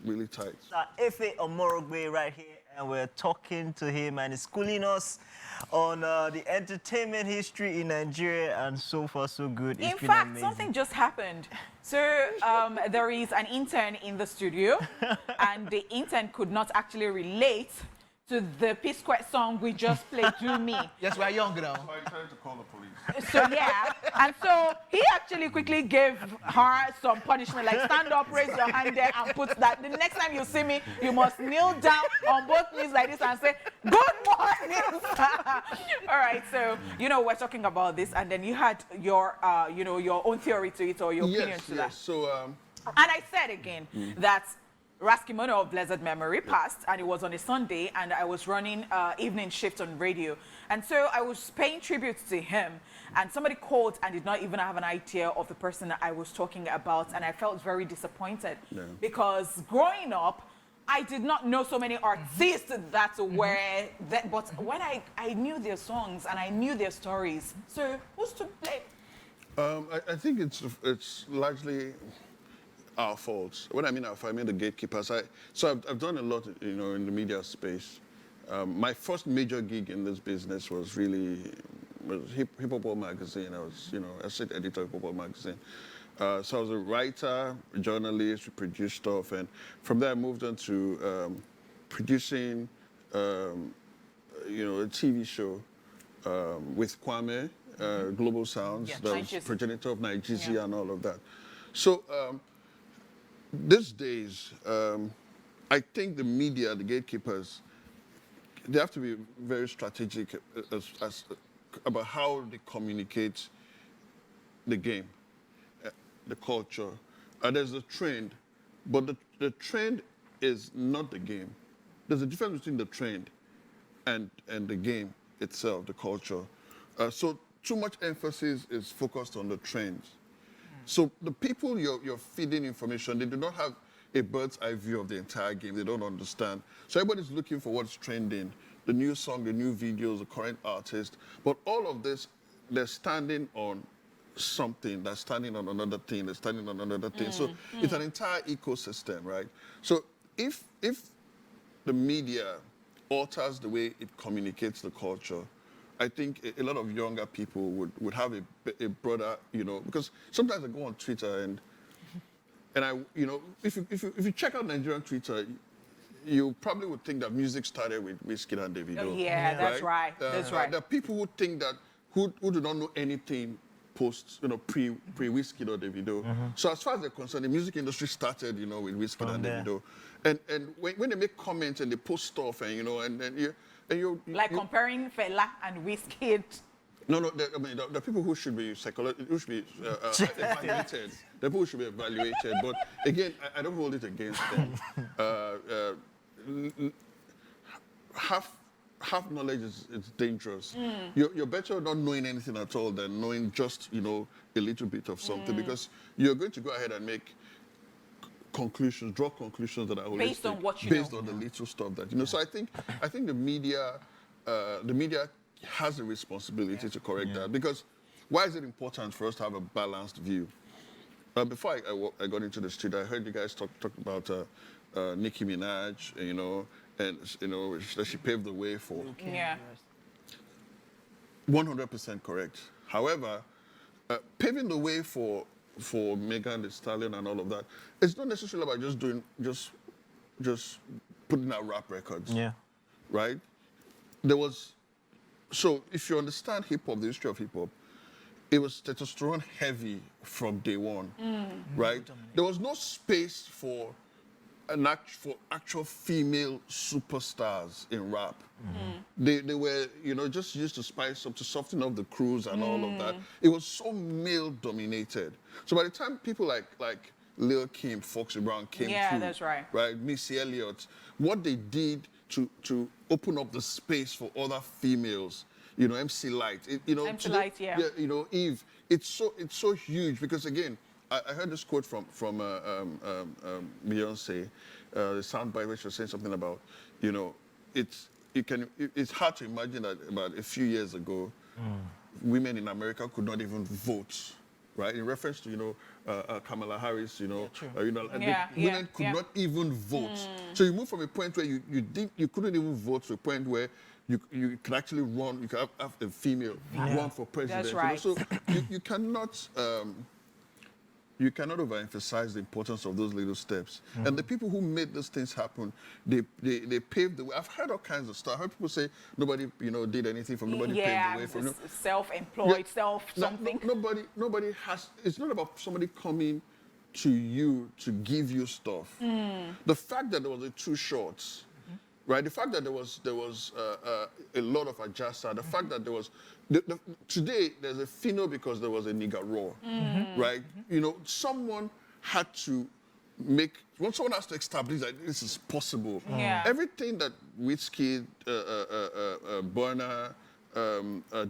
really tight. Efe Omorogbe right here, and we're talking to him, and he's schooling us on the entertainment history in Nigeria, and so far so good. It's In been fact, amazing. something just happened. So there is an intern in the studio, and the intern could not actually relate to the P-Square song we just played, Do Me. Yes, we're young now. So I decided to call the police. So yeah, and so he actually quickly gave her some punishment, like stand up, raise your hand there, and put that. The next time you see me, you must kneel down on both knees like this and say, "Good morning, sir." All right, so you know we're talking about this, and then you had your, you know, your own theory to it or your opinion to that. So And I said again that Raskimono of blessed memory passed, and it was on a Sunday, and I was running evening shift on radio. And so I was paying tribute to him, and somebody called and did not even have an idea of the person that I was talking about, and I felt very disappointed because growing up, I did not know so many artists that were that, but when I knew their songs and I knew their stories. So who's to blame? I think it's largely our faults. When I mean our fault, I mean the gatekeepers. I've done a lot, you know, in the media space. My first major gig in this business was Hip Hop World Magazine. I was, you know, assistant editor of Hip Hop World Magazine. So I was a writer, a journalist, we produced stuff, and from there I moved on to producing, you know, a TV show with Kwame, Global Sounds, Yeah, that was Nigeria. progenitor of Nigeria and all of that. So these days, I think the media, the gatekeepers, they have to be very strategic about how they communicate the game, the culture. There's a trend, but the trend is not the game. There's a difference between the trend and the game itself, the culture. So too much emphasis is focused on the trends. So the people you're feeding information, they do not have a bird's eye view of the entire game. They don't understand. So everybody's looking for what's trending, the new song, the new videos, the current artist. But all of this, they're standing on something, they're standing on another thing, they're standing on another thing. So it's an entire ecosystem, right? So if the media alters the way it communicates the culture, I think a lot of younger people would have a broader, you know, because sometimes I go on Twitter and I, you know, if you check out Nigerian Twitter, you probably would think that music started with Wizkid and Davido. Yeah, that's right. That's right. There are people who think that who do not know anything post, you know, pre Wizkid or Davido. So as far as they're concerned, the music industry started, you know, with Wizkid and Davido. And when they make comments and they post stuff and, you know, and you Like comparing Fela and Wizkid. No, I mean, the people who should be who should be evaluated. The people who should be evaluated. But again, I don't hold it against them. Half knowledge is dangerous. You're better not knowing anything at all than knowing just, you know, a little bit of something, because you're going to go ahead and make conclusions, draw conclusions that are holistic Based on what you based know. on the little stuff that you know. So I think the media has a responsibility to correct that, because why is it important for us to have a balanced view? Before I got into the studio, I heard you guys talk about Nicki Minaj, you know, and you know that she paved the way for. Yeah. 100% correct. However, paving the way for Megan Thee Stallion and all of that, it's not necessarily about just putting out rap records. Yeah. Right? So if you understand hip hop, the history of hip hop, it was testosterone heavy from day one, right? There was no space for actual female superstars in rap. They were, you know, just used to spice up, to soften up the crews and all of that. It was so male dominated. So by the time people like Lil Kim, Foxy Brown came through, that's right. Right, Missy Elliott, what they did to open up the space for other females. You know, MC Light. You know, MC Light, yeah. You know, Eve. It's so huge because again, I heard this quote from Beyonce, the soundbite where she was saying something about, you know, it's hard to imagine that about a few years ago, women in America could not even vote, right? In reference to, you know, Kamala Harris, you know, women could not even vote. So you move from a point where you couldn't even vote to a point where you can actually run, you can have a female run for president. That's right. You know? So you cannot overemphasize the importance of those little steps. And the people who made those things happen, they paved the way. I've heard all kinds of stuff. I heard people say nobody, you know, did anything from nobody paved the way for. You know, self-employed, something. Nobody has. It's not about somebody coming to you to give you stuff. The fact that there was a Two Shorts. Right, the fact that there was a lot of Ajasa, the fact that there was today there's a Fino because there was a Nigga Raw, right? You know, someone had to someone has to establish that this is possible. Everything that Wizkid, Burna,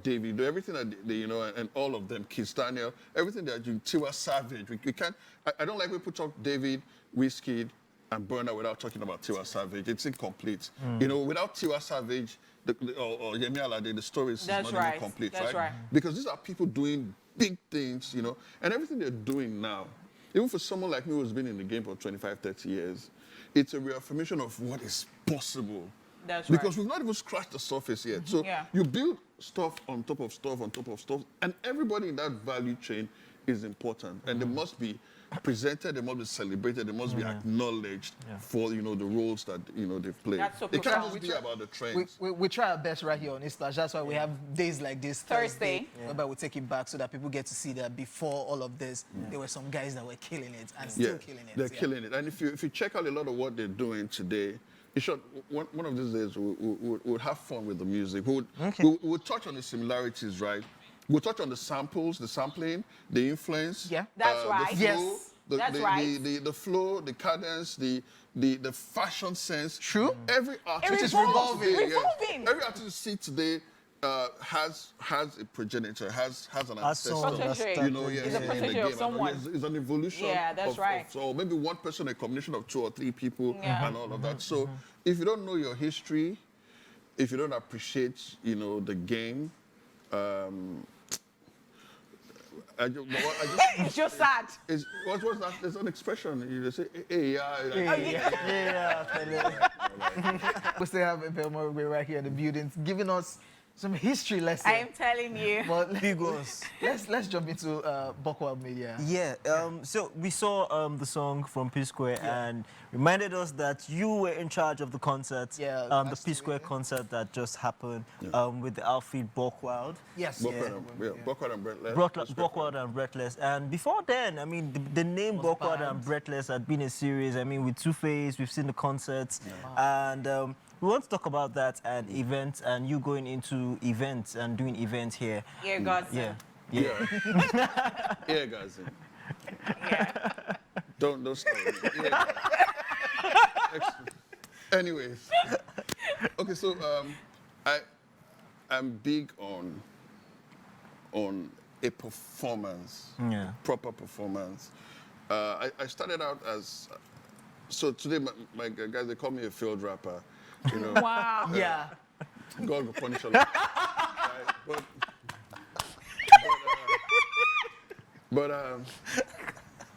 David, everything that they, you know, and all of them, Kiss Daniel, everything they're doing, Tiwa Savage. We can't. I don't like when people talk David, Wizkid, and Burna without talking about Tiwa Savage. It's incomplete. You know, without Tiwa Savage or Yemi Alade, the story is not even complete, right? Because these are people doing big things, you know, and everything they're doing now, even for someone like me who's been in the game for 25, 30 years, it's a reaffirmation of what is possible. Because we've not even scratched the surface yet. So you build stuff on top of stuff on top of stuff, and everybody in that value chain is important, and they must be presented, they must be celebrated, they must be acknowledged for, you know, the roles that, you know, they've played. That's so it can't profound. just be about the trends. We try our best right here on ESplash. That's why we have days like this, Thursday. whereby we take it back so that people get to see that before all of this, there were some guys that were killing it and still killing it. They're killing it. And if you check out a lot of what they're doing today, one of these days we'll have fun with the music. We'll touch on the similarities, right? We'll touch on the samples, the sampling, the influence. Yeah, that's right. The flow, That's right. The flow, the cadence, the fashion sense. True. Every artist is revolving. Every artist you see today has a progenitor, has an ancestor. You know, It's a in the protege game. of someone. It's an evolution. Yeah, that's right. So maybe one person, a combination of 2 or 3 people, and all of that. So if you don't know your history, if you don't appreciate, you know, the game. It's just sad. What's that? There's an expression. You just say, hey, We still have Belmore right here in the building, giving us some history lessons. I am telling you. But Big ones. let's jump into Buckwell Media. Yeah, so we saw the song from P Square and reminded us that you were in charge of the concert, the P Square concert that just happened with the outfit Buckwild. Yes. Buckwild and Breathless. Buckwild and Breathless. And before then, I mean, the name Buckwild and Breathless had been a series. I mean, with Two-Face, we've seen the concerts. And we want to talk about that and events and you going into events and doing events here. Yeah, guys. Yeah, guys. Don't stop. Anyways. Okay, so I'm big on a performance, proper performance. I started out as So today, my guys, they call me a failed rapper. You know, Wow. Yeah. God will punish all of us. Right?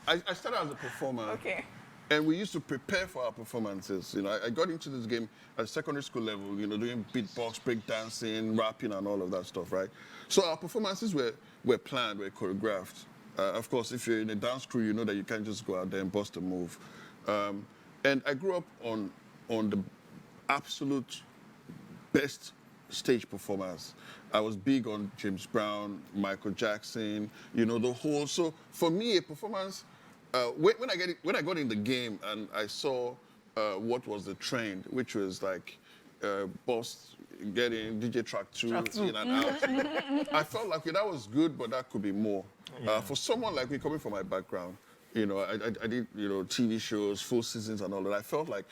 I started as a performer. Okay. And we used to prepare for our performances. You know, I got into this game at secondary school level, you know, doing beatbox, breakdancing, rapping, and all of that stuff, right? So our performances were planned, were choreographed. Of course, if you're in a dance crew, you know that you can't just go out there and bust a move. And I grew up on the absolute best stage performers. I was big on James Brown, Michael Jackson, you know, the whole. So for me, a performance, when I got in the game and I saw what was the trend, which was like boss getting DJ track two in and out, I felt like that was good, but that could be more. For someone like me coming from my background, you know, I did, you know, TV shows, full seasons and all that. I felt like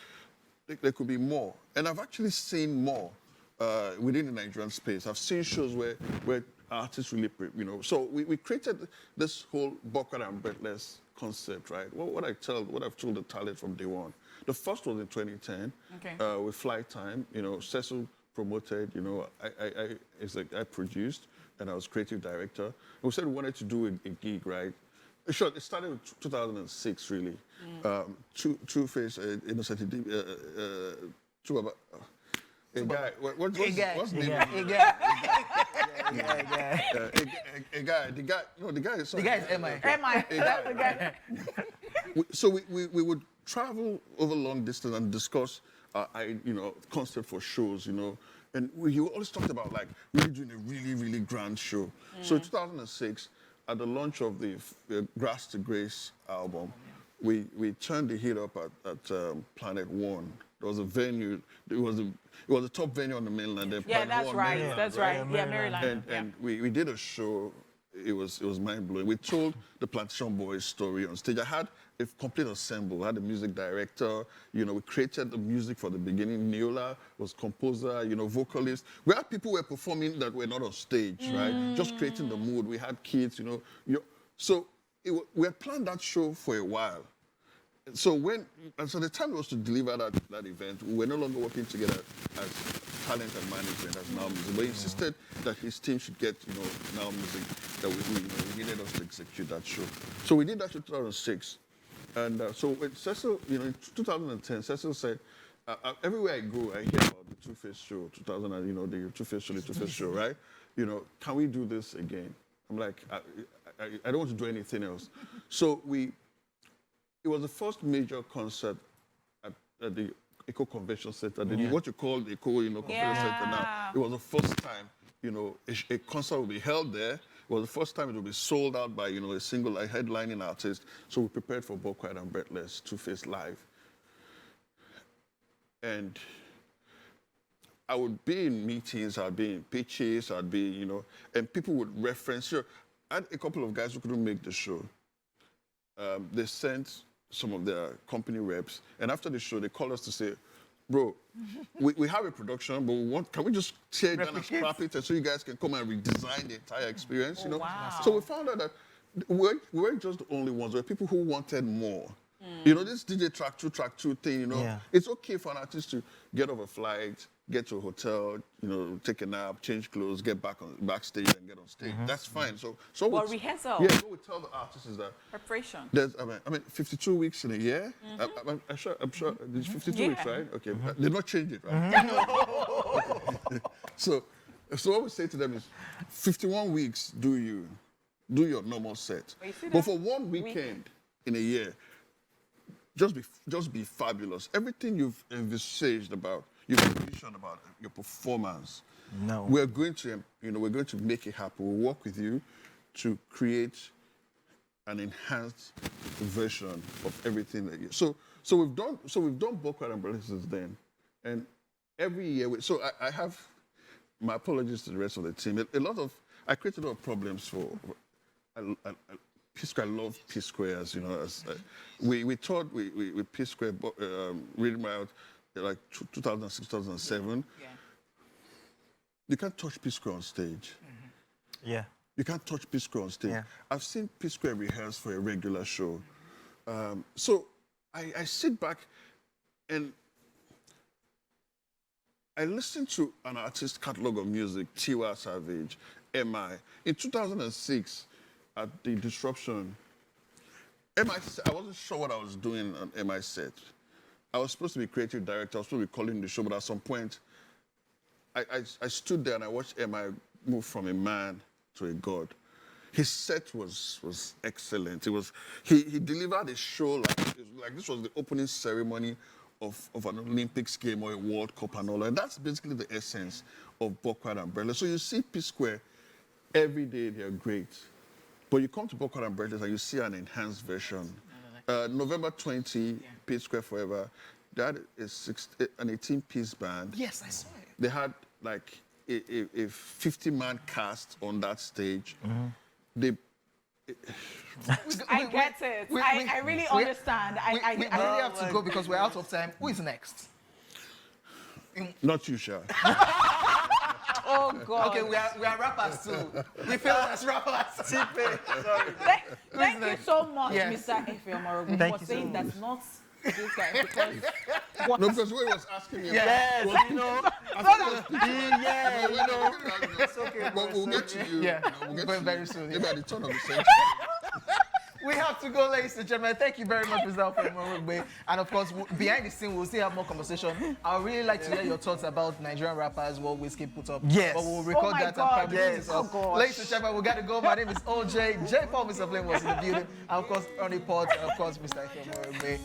there could be more, and I've actually seen more within the Nigerian space. I've seen shows where artists really, you know. So we created this whole Bawkward and Breathless concept, right? What I've told the talent from day one. The first was in 2010 with Flight Time. You know, Cecil promoted. You know, I produced and I was creative director. And we said we wanted to do a gig, right? Sure, it started in 2006, really. Two-Face, Innocent, a guy. What's the name? The guy is MI. So we would travel over long distance and discuss, concept for shows, you know. And we always talked about like really doing a really, really grand show. So in 2006, at the launch of the Grass to Grace album, we turned the heat up at Planet One. There was a venue. It was the top venue on the mainland. Yeah, that's right. Maryland, that's right. Yeah, Maryland. And we did a show. It was mind blowing. We told the Plantation Boys story on stage. I had a complete ensemble. I had a music director. You know, we created the music for the beginning. Neola was composer. You know, vocalist. We had people who were performing that were not on stage, right? Just creating the mood. We had kids. You know, so we had planned that show for a while. So the time it was to deliver that event, we were no longer working together as talent and management, as Now Music. But he insisted that his team should get, you know, Now Music, that we needed us to execute that show. So we did that in 2006. And so with Cecil, you know, in 2010, Cecil said, everywhere I go, I hear about the Two-Face show, 2000, you know, the Two-Face show, right? You know, can we do this again? I'm like, I don't want to do anything else. So it was the first major concert at the Eco Convention Center, what you call the Eco, Convention Center now. It was the first time, you know, a concert would be held there. It was the first time it would be sold out by, you know, a single headlining artist. So we prepared for Bawkward and Breathless, Two-Face live. And I would be in meetings, I'd be in pitches, I'd be, you know, and people would reference. Sure, I had a couple of guys who couldn't make the show. They sent some of their company reps, and after the show, they called us to say, bro, we have a production, but can we just tear it down and scrap it so you guys can come and redesign the entire experience, you know? Wow. So we found out that we weren't just the only ones. There were people who wanted more. You know, this DJ track two thing, you know, it's okay for an artist to get off a flight, get to a hotel, you know, take a nap, change clothes, get backstage and get on stage. That's fine. So rehearsal. Yeah, what we tell the artists is that Preparation. there's, 52 weeks in a year. I'm sure. It's 52 weeks, right? Okay, they're not changing it, right? So what we say to them is, 51 weeks, do your normal set. But for one weekend in a year, just be fabulous. Everything you've envisaged about, you've envisioned about your performance. No. We're going to make it happen. We'll work with you to create an enhanced version of everything that you. So we've done Bawkward and Breathless since then, and every year. I have my apologies to the rest of the team. I created a lot of problems for. P-Square, I love P-Squares, you know. We thought we P-Square reading out like 2006, 2007. Yeah. You can't touch P-Square on stage. Yeah. You can't touch P-Square on stage. Yeah. I've seen P-Square rehearse for a regular show. So I sit back And I listened to an artist catalog of music, Tiwa Savage, MI. In 2006, at the Disruption, MI, I wasn't sure what I was doing on MI set. I was supposed to be creative director, I was supposed to be calling the show, but at some point, I stood there and I watched MI move from a man to a god. His set was excellent. He delivered a show like this was the opening ceremony of an Olympics game or a World Cup and all that. And that's basically the essence of Buckwheat and Breathless. So you see P Square every day, they're great. But you come to Buckwheat and Breathless and you see an enhanced version. November 20, P Square Forever, they had an 18-piece band. Yes, I saw it. They had like a 50-man cast on that stage. They I get it. I really understand. We really have to go because we're out of time. Who is next? Not you, Sha. Oh God. Okay, we are rappers too. We feel as rappers. Sorry. Thank you so much, Yes. Mr. Efeomorogu, Thank for you so saying much. that's not this guy because No, because he was asking me. Yes, about, you know. yeah, you know. It's okay. But we'll get to you. Yeah, We'll get going to very you. soon, Maybe yeah. at the turn of the century. We have to go, ladies and gentlemen. Thank you very much, Mr. Efeomorogu. And of course, behind the scene, we'll still have more conversation. I would really like to hear your thoughts about Nigerian rappers, what Whiskey put up. Yes. But we'll record Oh my that God, and probably yes. put it up. Oh gosh. Ladies and gentlemen, we got to go. My name is OJ. J. Paul, Mr. Flame was in the building. And of course, Ernie Port, and of course, Mr. Efeomorogu.